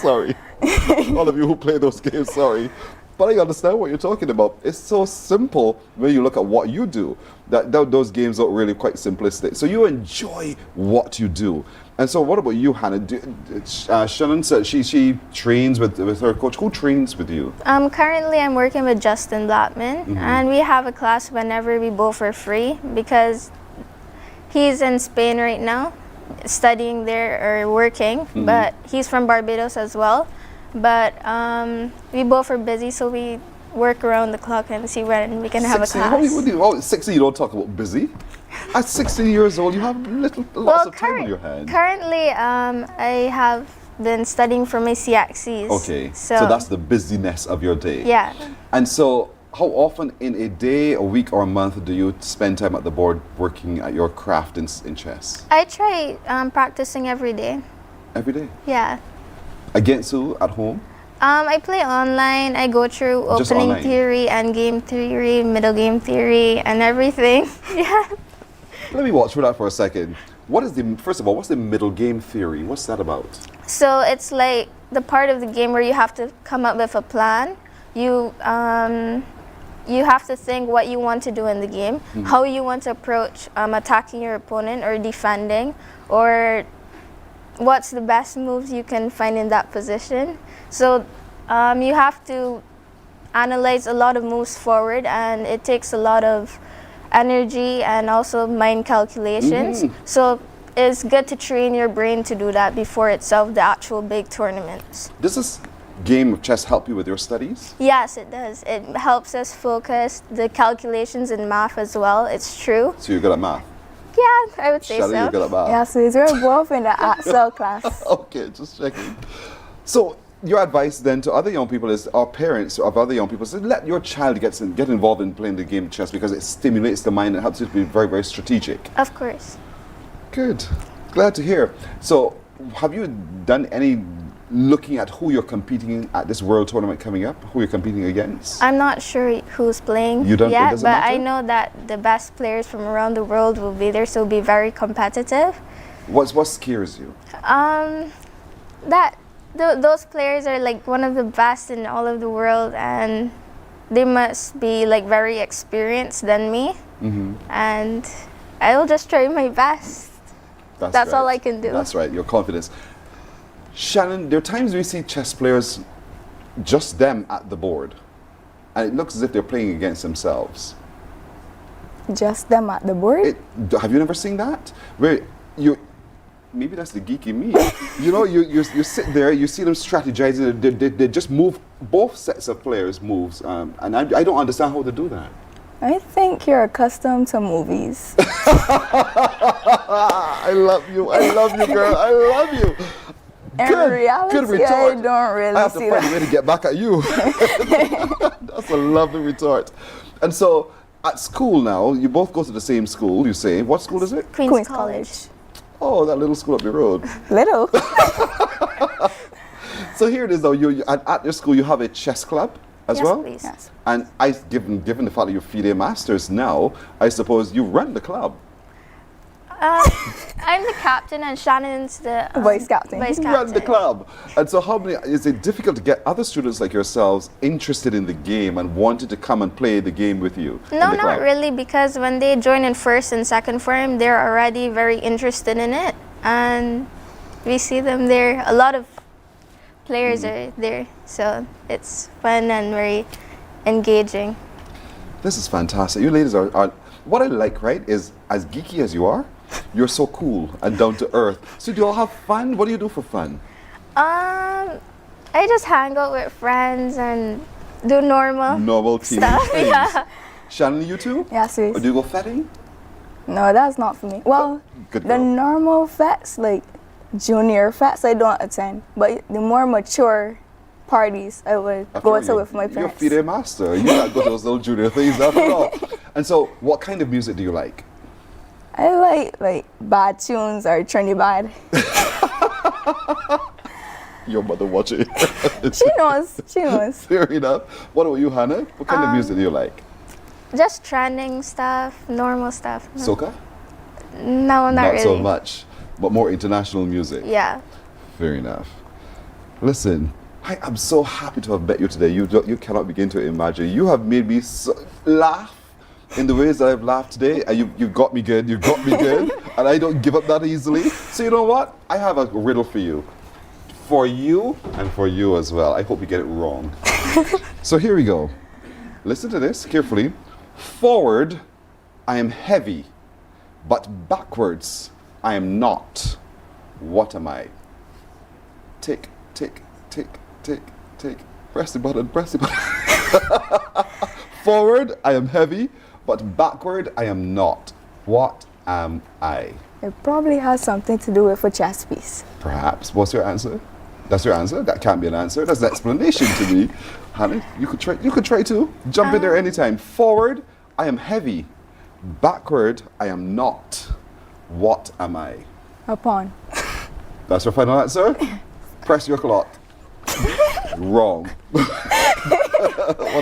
Sorry. All of you who play those games, sorry. But I understand what you're talking about. It's so simple when you look at what you do. That those games are really quite simplistic. So you enjoy what you do. And so what about you, Hannah? Shannon said she trains with her coach. Who trains with you? Currently I'm working with Justin Blattman, and we have a class whenever we both are free because he's in Spain right now, studying there or working, but he's from Barbados as well. But we both are busy, so we work around the clock and see when we can have a class. 16, you don't talk about busy. At 16 years old, you have lots of time on your hands. Currently, I have been studying for my CXCs. Okay, so that's the busyness of your day. Yeah. And so, how often in a day, a week, or a month do you spend time at the board working at your craft in chess? I try practicing every day. Every day? Yeah. Against who? At home? I play online. I go through opening theory, end game theory, middle game theory, and everything. Yeah. Let me watch for that for a second. First of all, what's the middle game theory? What's that about? So it's like the part of the game where you have to come up with a plan. You have to think what you want to do in the game, how you want to approach attacking your opponent or defending, or what's the best moves you can find in that position. So you have to analyze a lot of moves forward, and it takes a lot of energy and also mind calculations. So it's good to train your brain to do that before itself the actual big tournaments. Does this game of chess help you with your studies? Yes, it does. It helps us focus the calculations in math as well. It's true. So you're good at math? Yeah, I would say Shelly, so. you're good at math? Yes, we're both in the Excel class. Okay, just checking. So your advice then to other young people is, our parents of other young people, is let your child get involved in playing the game of chess because it stimulates the mind and helps you to be very, very strategic. Of course. Good. Glad to hear. So have you done any looking at who you're competing at this world tournament coming up, who you're competing against? I'm not sure who's playing yet, but I know that the best players from around the world will be there, so it'll be very competitive. What scares you? That those players are like one of the best in all of the world, and they must be like very experienced than me. And I will just try my best. That's all I can do. That's right, your confidence. Shannon, there are times we see chess players, just them at the board, and it looks as if they're playing against themselves. Just them at the board? Have you never seen that? Where maybe that's the geek in me. You know, you sit there, you see them strategizing, they just move, both sets of players moves, and I don't understand how they do that. I think you're accustomed to movies. I love you, girl, I love you. In reality, good retort. I don't really I have to see find that. a way to get back at you. That's a lovely retort. And so, at school now, you both go to the same school, you say. What school is it? Queen's College. Oh, that little school up the road. Little. So here it is though, at your school you have a chess club as well? Please. Yes. And given the fact that you're FIDE Masters now, I suppose you run the club. I'm the captain and Shannon's the vice captain. Vice You captain. run the club. And so is it difficult to get other students like yourselves interested in the game and wanted to come and play the game with you? No, not really, because when they join in first and second form, they're already very interested in it. And we see them there. A lot of players are there. So it's fun and very engaging. This is fantastic. You ladies are what I like, right, is as geeky as you are, you're so cool and down to earth. So do you all have fun? What do you do for fun? I just hang out with friends and do normal Team stuff. things. Yeah. Shannon, you too? Yes, please. Or do you go fetting? No, that's not for me. Well, Good the girl. normal fests, like junior fests, I don't attend. But the more mature parties, I would go to with my parents. You're FIDE Master. You gotta go to those little junior things after all. And so, what kind of music do you like? I like bad tunes or Trinidad. Your mother watching. She knows. Fair enough. What about you, Hannah? What kind of music do you like? Just trending stuff, normal stuff. Soca? No, not really. Not so much, but more international music. Yeah. Fair enough. Listen, I am so happy to have met you today. You cannot begin to imagine. You have made me laugh in the ways that I've laughed today, and you got me good. You got me good, and I don't give up that easily. So you know what? I have a riddle for you. For you and for you as well. I hope you get it wrong. So here we go. Listen to this carefully. Forward, I am heavy, but backwards, I am not. What am I? Tick, tick, tick, tick, tick. Press the button, press the button. Forward, I am heavy, but backward, I am not. What am I? It probably has something to do with a chess piece. Perhaps. What's your answer? That's your answer? That can't be an answer. That's an explanation to me. Hannah, you could try too. Jump in there anytime. Forward, I am heavy. Backward, I am not. What am I? A pawn. That's your final answer? Press your clock. Wrong. What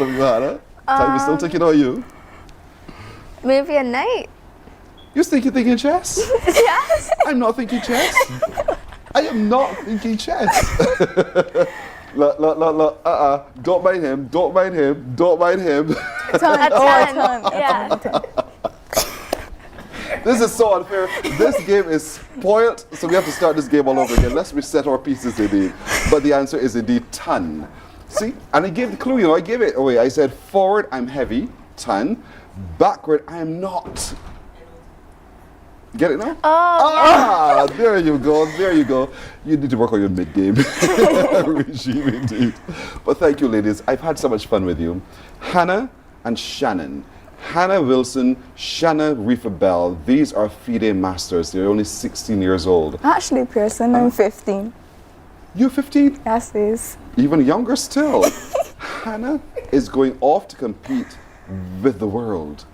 have you, Hannah? Time is still ticking on you. Maybe a knight. You're thinking chess? Yes. I'm not thinking chess. I am not thinking chess. Look. Don't mind him. Don't mind him. Don't mind him. Yeah. This is so unfair. This game is spoiled, so we have to start this game all over again. Let's reset our pieces indeed. But the answer is indeed ton. See? And I gave the clue, I gave it away. I said forward, I'm heavy, ton. Backward, I am not. Get it now? Oh. There you go. There you go. You need to work on your mid-game regime indeed. But thank you, ladies. I've had so much fun with you. Hannah and Shannon. Hannah Wilson, Shanna Reefer Bell. These are FIDE Masters. They're only 16 years old. Actually, Pearson, I'm 15. You're 15? Yes, please. Even younger still. Hannah is going off to compete with the world.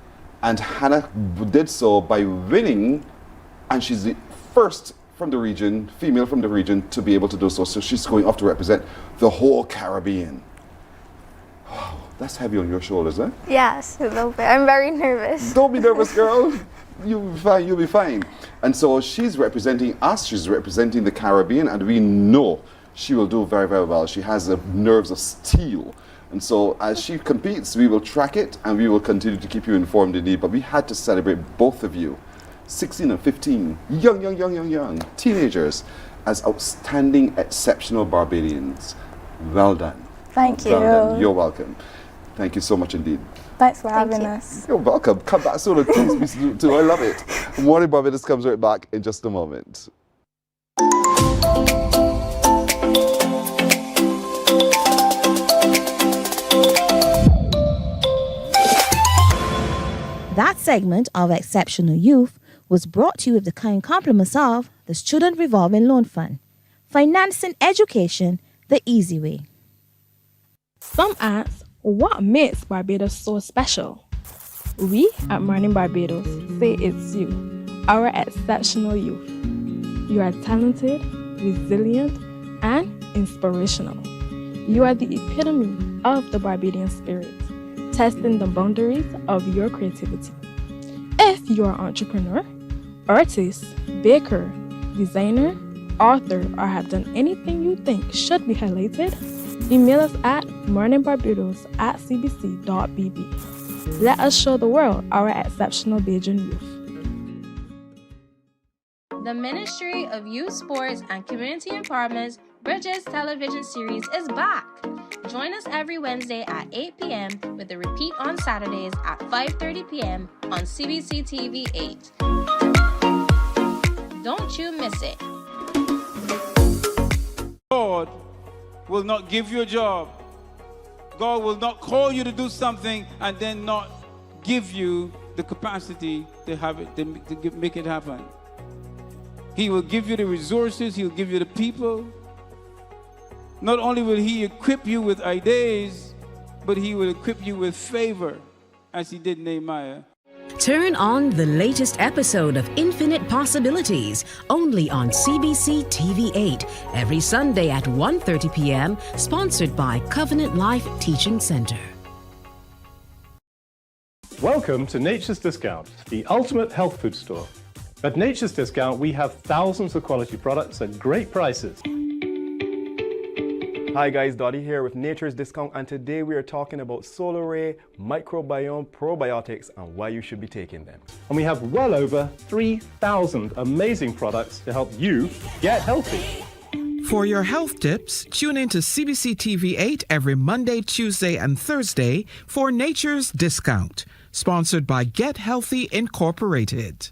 And Hannah did so by winning, and she's the first from the region, female from the region, to be able to do so. So she's going off to represent the whole Caribbean. Wow, that's heavy on your shoulders, eh? Yes, a little bit. I'm very nervous. Don't be nervous, girl. You'll be fine, you'll be fine. And so she's representing us, she's representing the Caribbean, and we know she will do very, very well. She has the nerves of steel. And so as she competes, we will track it and we will continue to keep you informed indeed. But we had to celebrate both of you, 16 and 15, young teenagers, as outstanding, exceptional Barbadians. Well done. Thank you. Well done. You're welcome. Thank you so much indeed. Thanks for having us. You're welcome. Come back soon and tease me too. I love it. Morning Barbados comes right back in just a moment. That segment of Exceptional Youth was brought to you with the kind compliments of the Student Revolving Loan Fund, financing education the easy way. Some ask, what makes Barbados so special? We at Mornin Barbados say it's you, our exceptional youth. You are talented, resilient, and inspirational. You are the epitome of the Barbadian spirit, testing the boundaries of your creativity. If you are an entrepreneur, artist, baker, designer, author, or have done anything you think should be highlighted, email us at morninbarbados@cbc.bb. Let us show the world our exceptional Bajan youth. The Ministry of Youth, Sports and Community Empowerment's Bridges television series is back. Join us every Wednesday at 8 p.m. with a repeat on Saturdays at 5:30 p.m. on CBC TV 8. Don't you miss it. God will not give you a job. God will not call you to do something and then not give you the capacity to have it, to make it happen. He will give you the resources, he'll give you the people. Not only will he equip you with ideas, but he will equip you with favor, as he did Nehemiah. Turn on the latest episode of Infinite Possibilities, only on CBC TV 8, every Sunday at 1:30 p.m., sponsored by Covenant Life Teaching Center. Welcome to Nature's Discount, the ultimate health food store. At Nature's Discount, we have thousands of quality products at great prices. Hi guys, Dottie here with Nature's Discount, and today we are talking about Solar Ray, microbiome, probiotics, and why you should be taking them. And we have well over 3,000 amazing products to help you get healthy. For your health tips, tune in to CBC TV 8 every Monday, Tuesday, and Thursday for Nature's Discount, sponsored by Get Healthy Incorporated.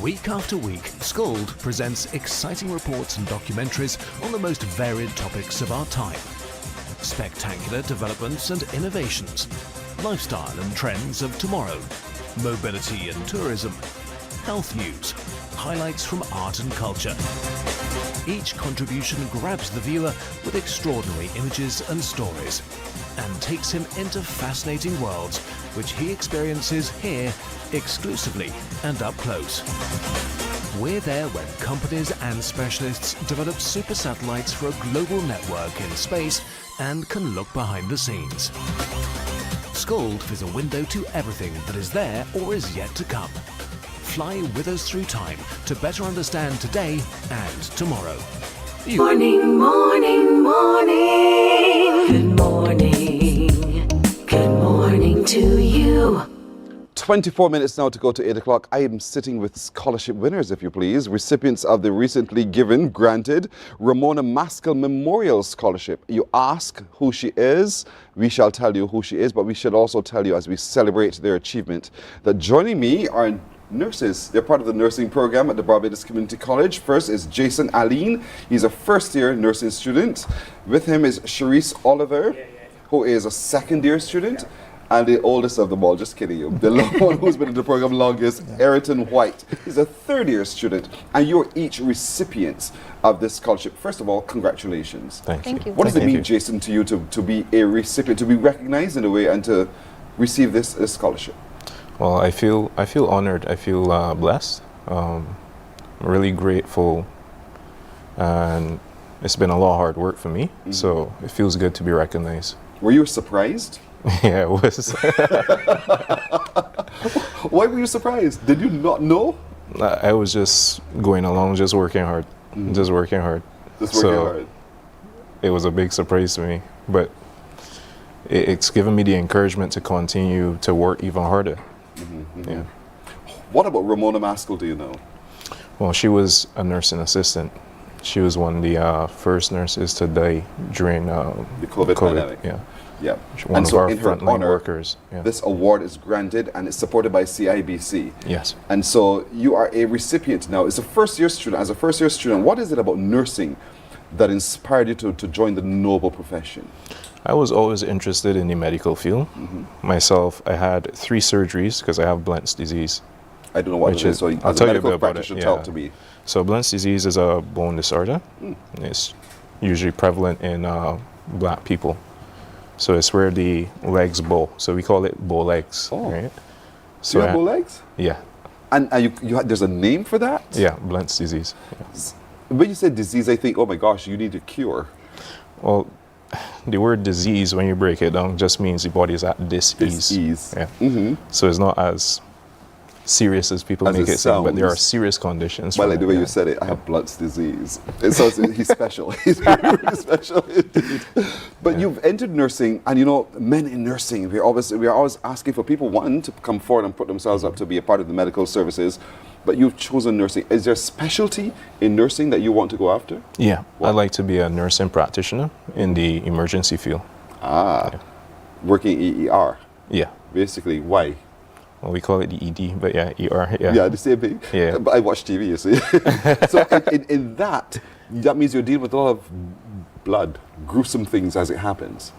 Week after week, Scold presents exciting reports and documentaries on the most varied topics of our time. Spectacular developments and innovations, lifestyle and trends of tomorrow, mobility and tourism, health news, highlights from art and culture. Each contribution grabs the viewer with extraordinary images and stories and takes him into fascinating worlds which he experiences here exclusively and up close. We're there when companies and specialists develop super satellites for a global network in space and can look behind the scenes. Scold is a window to everything that is there or is yet to come. Fly with us through time to better understand today and tomorrow. Morning, morning, morning. Good morning. Good morning to you. 24 minutes now to go to 8 o'clock. I am sitting with scholarship winners, if you please, recipients of the recently granted Ramona Maskell Memorial Scholarship. You ask who she is, we shall tell you who she is, but we should also tell you as we celebrate their achievement that joining me are nurses. They're part of the nursing program at the Barbados Community College. First is Jason Aline. He's a first-year nursing student. With him is Sharice Oliver, who is a second-year student. And the oldest of them all, just kidding you, the one who's been in the program longest, Ayrton White. He's a third-year student, and you're each recipients of this scholarship. First of all, congratulations. Thank you. What does it mean, Jason, to you to be a recipient, to be recognized in a way, and to receive this scholarship? Well, I feel honored. I feel blessed. I'm really grateful and it's been a lot of hard work for me. So it feels good to be recognized. Were you surprised? Yeah, it was. Why were you surprised? Did you not know? I was just going along, just working hard, just working hard. Just working hard. It was a big surprise to me, but it's given me the encouragement to continue to work even harder. Yeah. What about Ramona Maskell, do you know? Well, she was a nursing assistant. She was one of the first nurses to die during the COVID pandemic. Yeah. Yeah. One of our frontline workers. Yeah. This award is granted and it's supported by CIBC. Yes. And so you are a recipient now. As a first-year student, what is it about nursing that inspired you to join the noble profession? I was always interested in the medical field. Myself, I had 3 surgeries because I have Blent's disease. I don't know what it is, so I'll tell you a bit about it. Talk to me. So Blent's disease is a bone disorder. It's usually prevalent in black people. So it's where the legs bow. So we call it bow legs. Right? So you have bow legs? Yeah. And there's a name for that? Yeah, Blent's disease. Yeah. When you say disease, I think, oh my gosh, you need a cure. Well, the word disease, when you break it down, just means the body is at dis-ease. Yeah. So it's not as serious as people make it sound, but there are serious conditions. Well, like the way you said it, I have Blent's disease. It sounds he's special. He's really, really special indeed. But you've entered nursing, and you know, men in nursing, we are always asking for people, one, to come forward and put themselves up to be a part of the medical services. But you've chosen nursing. Is there a specialty in nursing that you want to go after? Yeah, I'd like to be a nursing practitioner in the emergency field. Working ER. Yeah. Basically, why? Well, we call it the ED, but yeah, ER. Yeah, yeah, the same thing. Yeah. But I watch TV, you see. So in that means you're dealing with a lot of blood, gruesome things as it happens.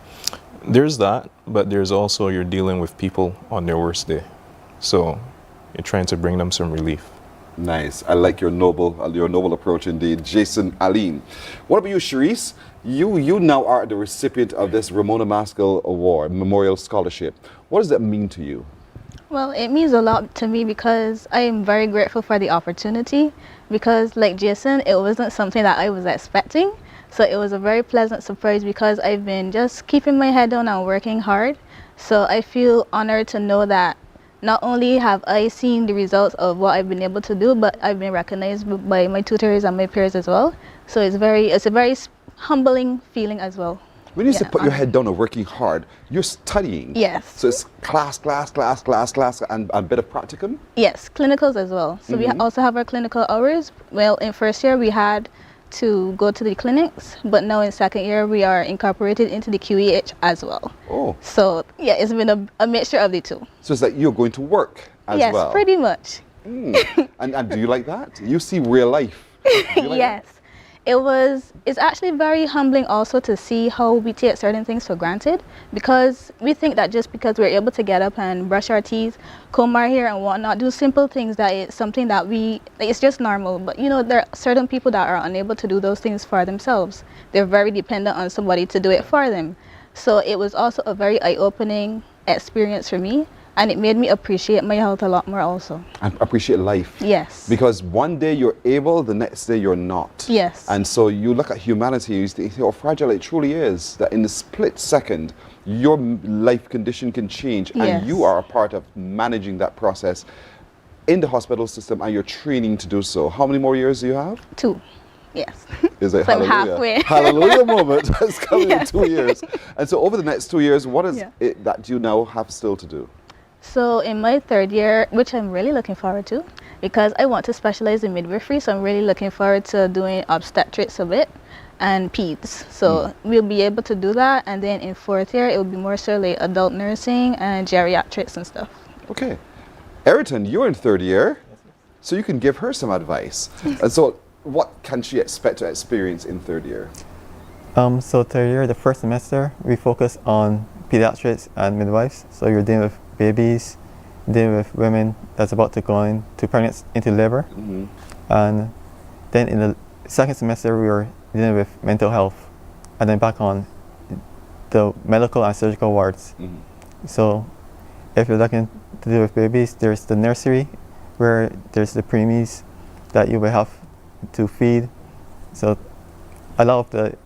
There's that, but there's also you're dealing with people on their worst day. So you're trying to bring them some relief. Nice. I like your noble approach indeed. Jason Aline. What about you, Sharice? You now are the recipient of this Ramona Maskell Award, Memorial Scholarship. What does that mean to you? Well, it means a lot to me because I am very grateful for the opportunity, because like Jason, it wasn't something that I was expecting. So it was a very pleasant surprise because I've been just keeping my head down and working hard. So I feel honored to know that not only have I seen the results of what I've been able to do, but I've been recognized by my tutors and my peers as well. So it's a very humbling feeling as well. When you say put your head down and working hard, you're studying. Yes. So it's class, and a bit of practicum? Yes, clinicals as well. So we also have our clinical hours. Well, in first year we had to go to the clinics, but now in second year we are incorporated into the QEH as well. Oh. So yeah, it's been a mixture of the two. So it's like you're going to work as well? Yes, pretty much. And do you like that? You see real life. Do you like yes. that? It's actually very humbling also to see how we take certain things for granted, because we think that just because we're able to get up and brush our teeth, comb our hair and whatnot, do simple things, that it's something that it's just normal. But you know, there are certain people that are unable to do those things for themselves. They're very dependent on somebody to do it for them. So it was also a very eye-opening experience for me. And it made me appreciate my health a lot more also. And appreciate life. Yes. Because one day you're able, the next day you're not. Yes. And so you look at humanity and you think how fragile it truly is, that in a split second, your life condition can change. Yes. And you are a part of managing that process in the hospital system, and you're training to do so. How many more years do you have? 2. Yes. Is it so hallelujah? I'm halfway. Hallelujah moment that's coming Yes. in 2 years. And so over the next 2 years, what is it that you now have still to do? So in my third year, which I'm really looking forward to, because I want to specialize in midwifery, so I'm really looking forward to doing obstetrics a bit and peds. So we'll be able to do that, and then in fourth year, it will be more so like adult nursing and geriatrics and stuff. Okay. Ayrton, you're in third year, so you can give her some advice. And so what can she expect to experience in third year? So third year, the first semester, we focus on pediatrics and midwives. So you're dealing with babies, dealing with women that's about to go into labor. And then in the second semester we were dealing with mental health, and then back on the medical and surgical wards. So if you're looking to deal with babies, there's the nursery where there's the preemies that you will have to feed. So a lot of the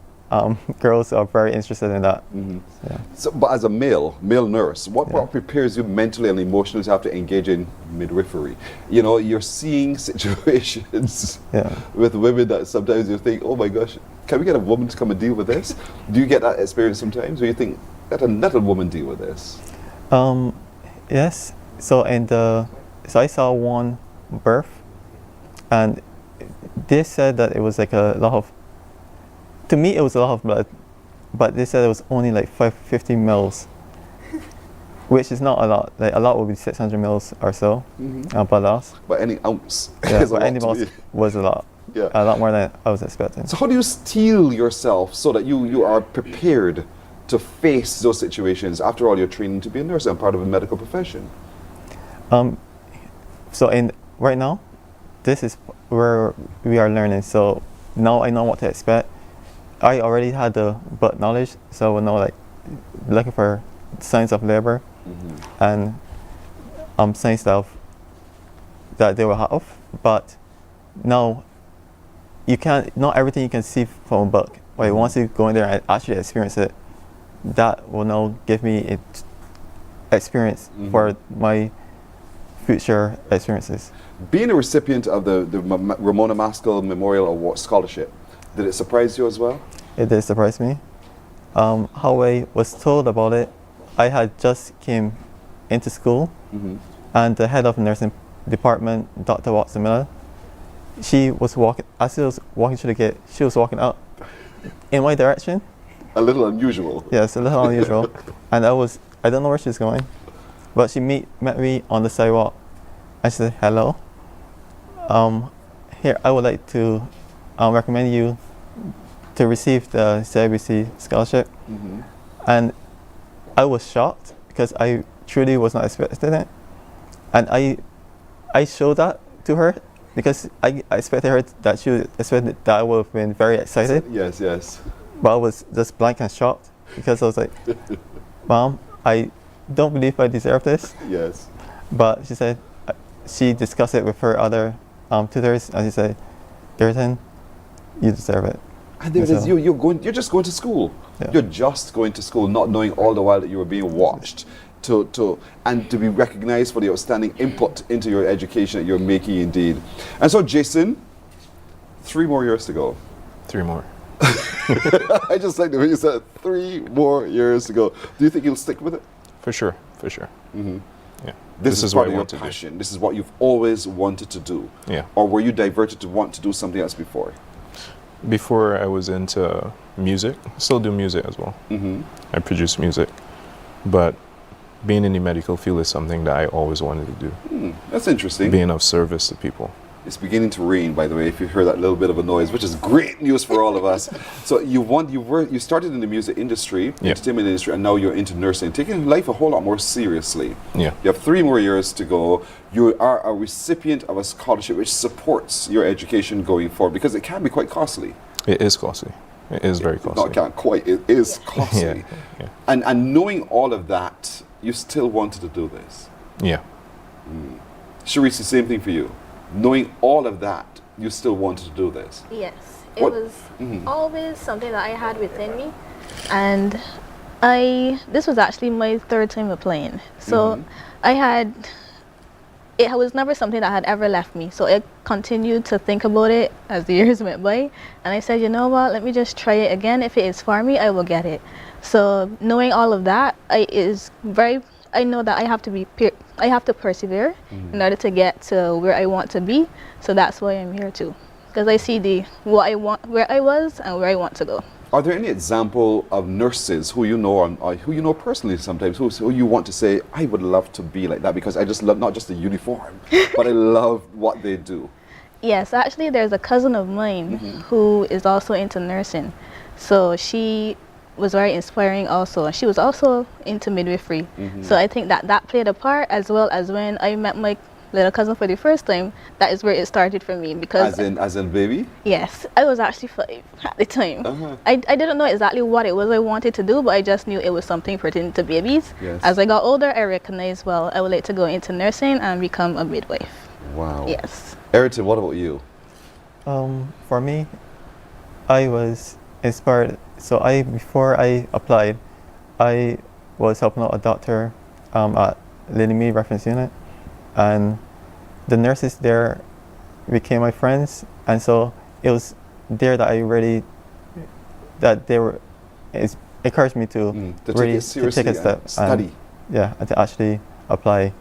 girls are very interested in that. Yeah. So, but as a male nurse, what prepares you mentally and emotionally to have to engage in midwifery? You know, you're seeing situations with women that sometimes you think, oh my gosh, can we get a woman to come and deal with this? Do you get that experience sometimes where you think, let another woman deal with this? Yes. So I saw one birth, and they said that it was like a lot of. To me, it was a lot of blood, but they said it was only like 50 mils, which is not a lot. Like a lot would be 600 mils or so, blood loss. But any ounce, yeah, but any ounce was a lot. Yeah. A lot more than I was expecting. So how do you steel yourself so that you are prepared to face those situations? After all, you're training to be a nurse and part of a medical profession. So right now, this is where we are learning. So now I know what to expect. I already had the butt knowledge, so I would know, like, looking for signs of labor and signs that they will have. But now you can't. Not everything you can see from a book. But once you go in there and actually experience it, that will now give me experience for my future experiences. Being a recipient of the Ramona Maskell Memorial Award Scholarship, did it surprise you as well? It did surprise me. How I was told about it, I had just came into school, and the head of the nursing department, Dr. Watson Miller, she was walking, as I was walking through the gate, she was walking up in my direction. A little unusual. Yes, a little unusual. And I don't know where she's going, but she met me on the sidewalk, and she said, hello. Here, I would like to recommend you to receive the CBC scholarship. And I was shocked because I truly was not expecting it. And I showed that to her because I expected her that she would expect that I would have been very excited. Yes, yes. But I was just blank and shocked because I was like, Mom, I don't believe I deserve this. Yes. But she said, she discussed it with her other tutors, and she said, Garrison, you deserve it. And there it is, you're just going to school. Yeah. You're just going to school, not knowing all the while that you were being watched and to be recognized for the outstanding input into your education that you're making indeed. And so, Jason, 3 more years to go. 3 more. I just like the way you said 3 more years to go. Do you think you'll stick with it? For sure, for sure. Yeah. This is what your passion. This is what you've always wanted to do. Yeah. Or were you diverted to want to do something else before? Before I was into music, still do music as well. I produce music, but being in the medical field is something that I always wanted to do. That's interesting. Being of service to people. It's beginning to rain, by the way, if you hear that little bit of a noise, which is great news for all of us. So you started in the music industry, entertainment industry, and now you're into nursing, taking life a whole lot more seriously. Yeah. You have 3 more years to go. You are a recipient of a scholarship which supports your education going forward, because it can be quite costly. It is costly. It is very costly. No, it can't quite. It is costly. Yeah. And knowing all of that, you still wanted to do this. Yeah. Sharice, the same thing for you. Knowing all of that, you still wanted to do this. Yes, it was always something that I had within me, and this was actually my 3rd time applying. So it was never something that had ever left me. So I continued to think about it as the years went by, and I said, you know what, let me just try it again. If it is for me, I will get it. So knowing all of that, I know that I have to persevere in order to get to where I want to be. So that's why I'm here too, because I see what I want, where I was, and where I want to go. Are there any example of nurses who you know, or who you know personally sometimes, who you want to say, I would love to be like that because I just love not just the uniform, but I love what they do? Yes, actually, there's a cousin of mine who is also into nursing. So she was very inspiring also. She was also into midwifery. So I think that played a part, as well as when I met my little cousin for the first time. That is where it started for me, because as in baby? Yes, I was actually 5 at the time. I didn't know exactly what it was I wanted to do, but I just knew it was something pertaining to babies. As I got older, I recognized, well, I would like to go into nursing and become a midwife. Wow. Yes. Ayrton, what about you? For me, I was inspired. So before I applied, I was helping out a doctor at Lady Me Reference Unit, and the nurses there became my friends, and so it was there that it encouraged me to take really it seriously to take a step and study. And to actually apply.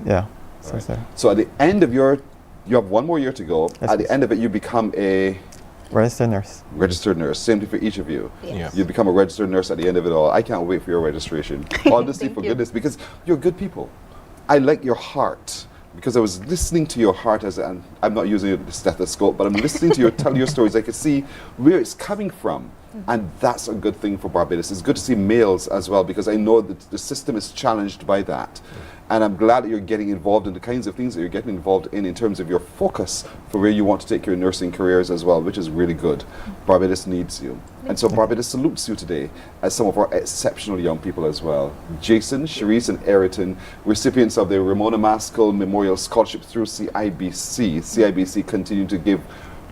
Yeah. So at the end of you have one more year to go. Yes, at the end of it, you become a registered nurse. Registered nurse. Same thing for each of you. Yes. Yeah. You become a registered nurse at the end of it all. I can't wait for your registration. Honestly, for goodness, because you're good people. I like your heart. Because I was listening to your heart and I'm not using the stethoscope, but I'm listening to you tell your stories. I could see where it's coming from. And that's a good thing for Barbados. It's good to see males as well, because I know that the system is challenged by that. And I'm glad that you're getting involved in the kinds of things that you're getting involved in terms of your focus for where you want to take your nursing careers as well, which is really good. Barbados needs you. And so Barbados salutes you today as some of our exceptional young people as well. Jason, Sharice, and Ayrton, recipients of the Ramona Maskell Memorial Scholarship through CIBC. CIBC continue to give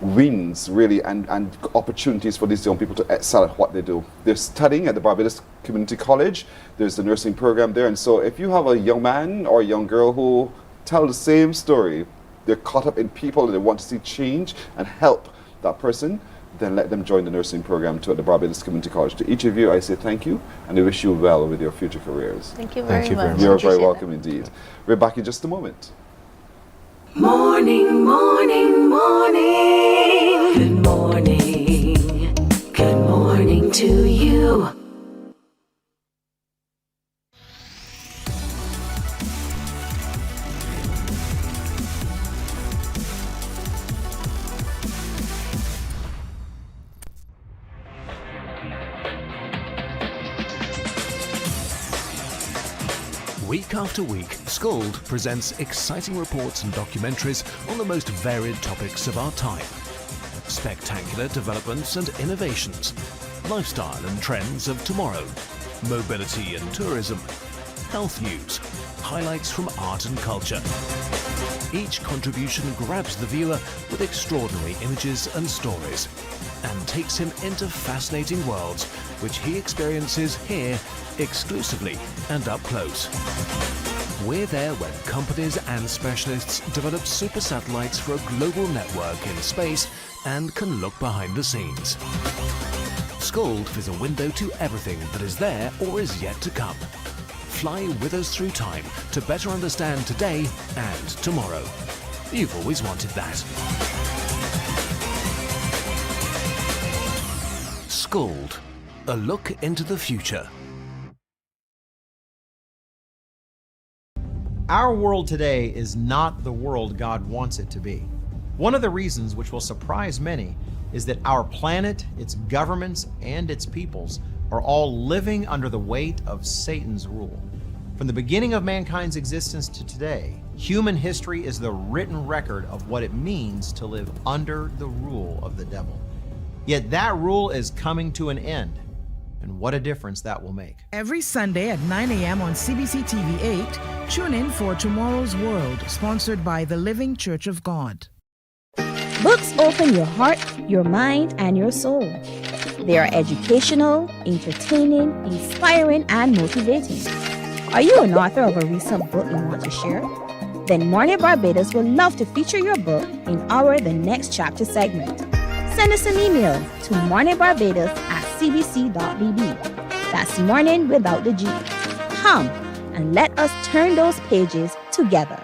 wins really and opportunities for these young people to excel at what they do. They're studying at the Barbados Community College. There's the nursing program there, and so if you have a young man or a young girl who tell the same story, they're caught up in people and they want to see change and help that person, then let them join the nursing program too at the Barbados Community College. To each of you, I say thank you and I wish you well with your future careers. Thank you very much. You're very welcome indeed. We're back in just a moment. Morning, morning, morning. Good morning. Good morning to you. Week after week, Scold presents exciting reports and documentaries on the most varied topics of our time. Spectacular developments and innovations, lifestyle and trends of tomorrow, mobility and tourism, health news, highlights from art and culture. Each contribution grabs the viewer with extraordinary images and stories and takes him into fascinating worlds which he experiences here exclusively and up close. We're there when companies and specialists develop super satellites for a global network in space and can look behind the scenes. Scold is a window to everything that is there or is yet to come. Fly with us through time to better understand today and tomorrow. You've always wanted that. Scold, a look into the future. Our world today is not the world God wants it to be. One of the reasons, which will surprise many, is that our planet, its governments, and its peoples are all living under the weight of Satan's rule. From the beginning of mankind's existence to today, human history is the written record of what it means to live under the rule of the devil. Yet that rule is coming to an end. And what a difference that will make. Every Sunday at 9 a.m. on CBC TV 8, tune in for Tomorrow's World, sponsored by the Living Church of God. Books open your heart, your mind, and your soul. They are educational, entertaining, inspiring, and motivating. Are you an author of a recent book you want to share? Then Mornin Barbados would love to feature your book in our The Next Chapter segment. Send us an email to morninbarbados@cbc.bb. That's morning without the G. Come and let us turn those pages together.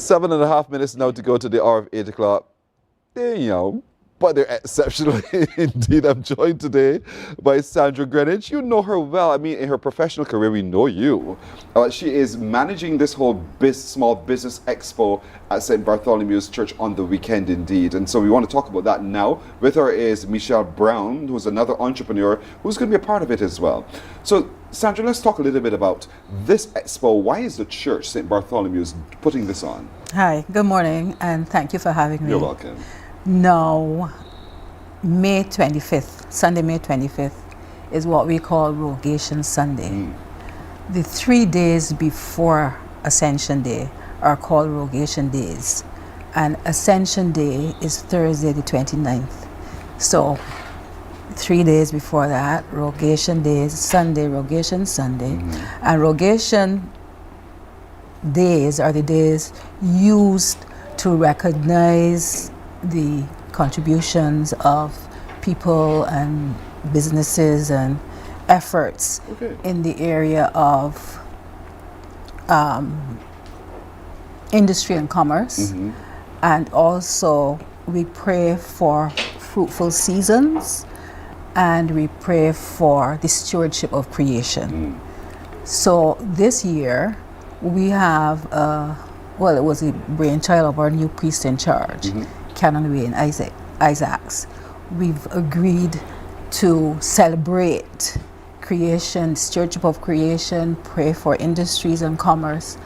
7.5 minutes now to go to the hour of 8 o'clock. Damn. But they're exceptional indeed. I'm joined today by Sandra Greenwich. You know her well. I mean, in her professional career, we know you. She is managing this whole small business expo at St. Bartholomew's Church on the weekend indeed. And so we want to talk about that now. With her is Michelle Brown, who's another entrepreneur who's going to be a part of it as well. So Sandra, let's talk a little bit about this expo. Why is the church, St. Bartholomew's, putting this on? Hi, good morning, and thank you for having me. You're welcome. Now, May 25th, Sunday, May 25th, is what we call Rogation Sunday. The 3 days before Ascension Day are called Rogation Days, and Ascension Day is Thursday the 29th. So, 3 days before that, Rogation Days, Sunday, Rogation Sunday, and Rogation Days are the days used to recognize the contributions of people and businesses and efforts in the area of industry and commerce. And also we pray for fruitful seasons, and we pray for the stewardship of creation. So this year we have well, it was a brainchild of our new priest in charge, Canon Wayne Isaacs. We've agreed to celebrate creation, stewardship of creation, pray for industries and commerce,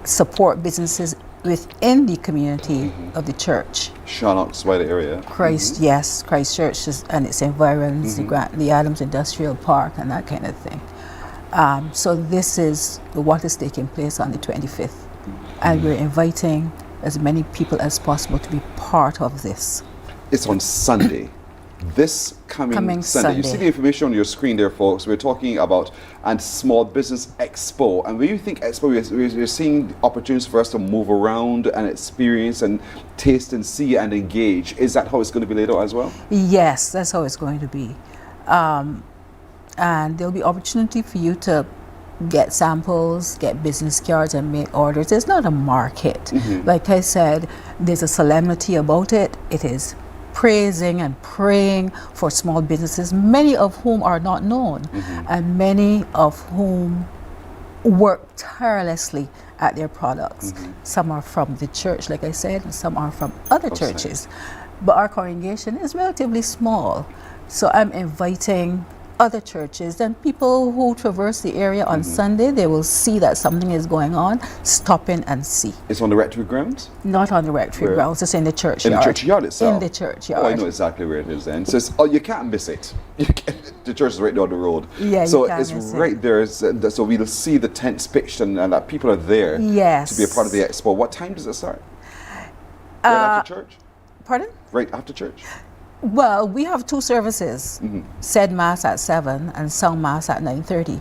support businesses within the community of the church. Charnoc's wide area. Yes, Christ Church and its environs, the Adams Industrial Park and that kind of thing. So this is what is taking place on the 25th. And we're inviting as many people as possible to be part of this. It's on Sunday. This coming Sunday. You see the information on your screen there, folks. We're talking about a Small Business Expo. And when you think Expo, we're seeing opportunities for us to move around and experience and taste and see and engage. Is that how it's going to be laid out as well? Yes, that's how it's going to be. And there'll be opportunity for you to get samples, get business cards, and make orders. It's not a market. Like I said, there's a solemnity about it. It is praising and praying for small businesses, many of whom are not known, and many of whom work tirelessly at their products. Some are from the church, like I said, and some are from other churches. But our congregation is relatively small. So I'm inviting other churches and people who traverse the area on Sunday. They will see that something is going on, stop in and see. It's on the rectory grounds? Not on the rectory grounds, it's in the churchyard. In the churchyard itself? In the churchyard. Oh, I know exactly where it is then. So you can't miss it. The church is right down the road. Yeah, so you can't it's miss right it. there. So we'll see the tents pitched and that people are there to be a part of the expo. What time does it start? Right after church? Pardon? Right after church? Well, we have two services, said Mass at 7 and Sung Mass at 9:30.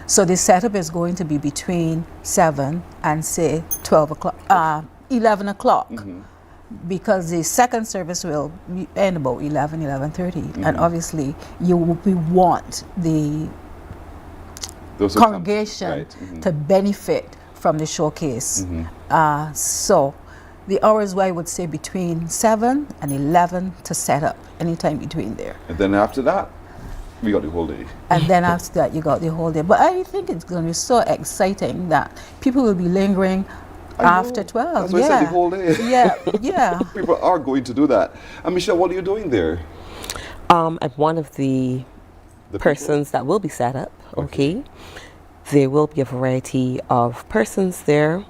So the setup is going to be between 7 and say 11 o'clock, because the second service will end about 11:30. And obviously we want the congregation to benefit from the showcase. So the hours, I would say, between 7 and 11 to set up, anytime between there. And then after that, we got the whole day. And then after that, you got the whole day. But I think it's going to be so exciting that people will be lingering after 12. That's why I said the whole day. Yeah. People are going to do that. And Michelle, what are you doing there? I'm one of the persons that will be set up. Okay. There will be a variety of persons there.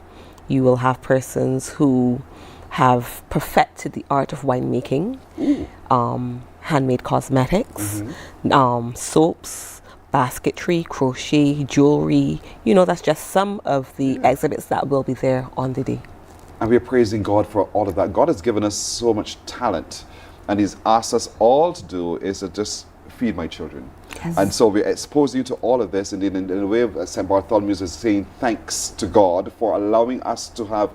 You will have persons who have perfected the art of winemaking, handmade cosmetics, soaps, basketry, crochet, jewelry. You know, that's just some of the exhibits that will be there on the day. And we're praising God for all of that. God has given us so much talent, and He's asked us all to do is to just feed my children. Yes. And so we expose you to all of this, and in a way, St. Bartholomew's is saying thanks to God for allowing us to have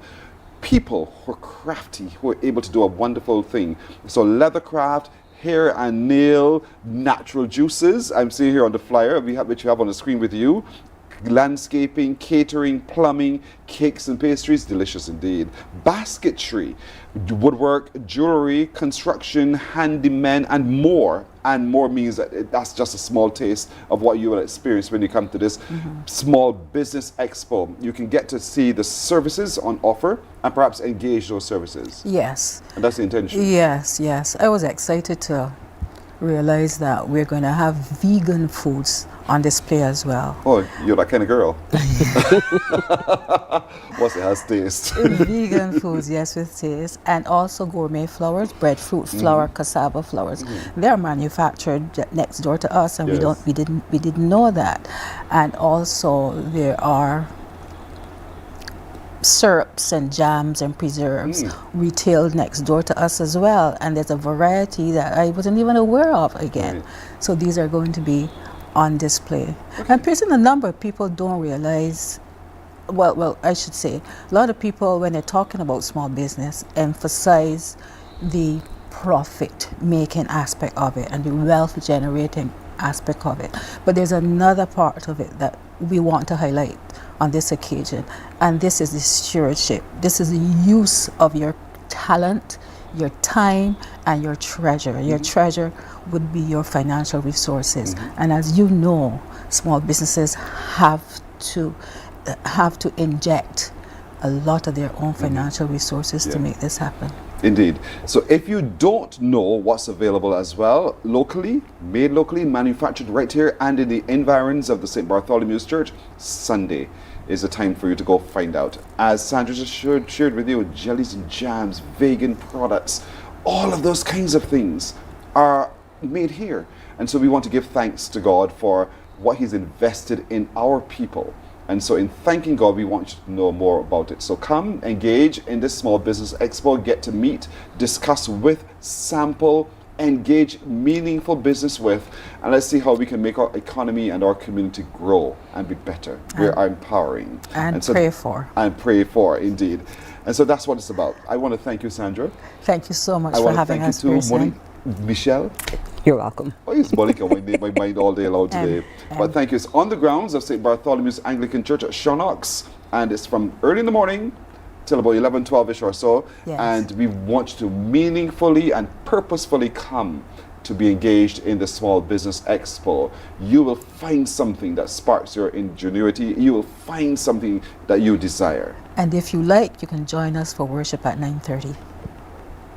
people who are crafty, who are able to do a wonderful thing. So leathercraft, hair and nail, natural juices. I'm seeing here on the flyer which you have on the screen with you. landscaping, catering, plumbing, cakes and pastries, delicious indeed. Basketry, woodwork, jewelry, construction, handyman, and more. And more means that that's just a small taste of what you will experience when you come to this small business expo. You can get to see the services on offer and perhaps engage those services. Yes. And that's the intention. Yes, yes. I was excited to realize that we're going to have vegan foods on display as well. Oh, you're that kind of girl. Once it has taste. Vegan foods, yes, with taste. And also gourmet flowers, breadfruit flour, cassava flowers. They're manufactured next door to us, and we didn't know that. And also there are syrups and jams and preserves retailed next door to us as well, and there's a variety that I wasn't even aware of again. So these are going to be on display. And person, a number of people don't realize, well, I should say, a lot of people when they're talking about small business emphasize the profit making aspect of it and the wealth generating aspect of it. But there's another part of it that we want to highlight on this occasion, and this is the stewardship. This is the use of your talent, your time, and your treasure. Your treasure would be your financial resources. And as you know, small businesses have to inject a lot of their own financial resources to make this happen. Indeed. So if you don't know what's available as well, locally, made locally, manufactured right here and in the environs of the St. Bartholomew's Church, Sunday is the time for you to go find out. As Sandra just shared with you, jellies and jams, vegan products, all of those kinds of things are made here. And so we want to give thanks to God for what He's invested in our people. And so in thanking God, we want you to know more about it. So come, engage in this Small Business Expo, get to meet, discuss with, sample, engage meaningful business with, and let's see how we can make our economy and our community grow and be better. We are empowering. And so pray for. And pray for, indeed. And so that's what it's about. I want to thank you, Sandra. Thank you so much for having us. I want to thank you too, Michelle. You're welcome. Oh, it's Monica, my mind all day long today. But thank you. It's on the grounds of St. Bartholomew's Anglican Church at Shawnox, and it's from early in the morning till about 11, 12-ish or so. Yes. And we want you to meaningfully and purposefully come to be engaged in the Small Business Expo. You will find something that sparks your ingenuity. You will find something that you desire. And if you like, you can join us for worship at 9:30.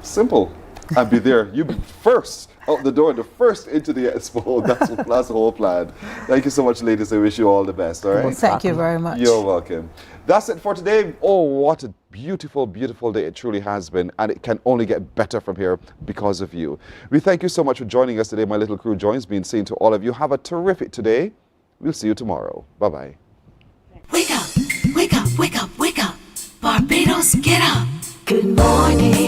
Simple. And be there. You be first out the door, the first into the expo. That's the whole plan. Thank you so much, ladies. I wish you all the best. All right. Well, thank you very much. You're welcome. That's it for today. Oh, what a beautiful, beautiful day it truly has been, and it can only get better from here because of you. We thank you so much for joining us today. My little crew joins me in saying to all of you, have a terrific today. We'll see you tomorrow. Bye-bye. Wake up, wake up, wake up, wake up. Barbados, get up. Good morning.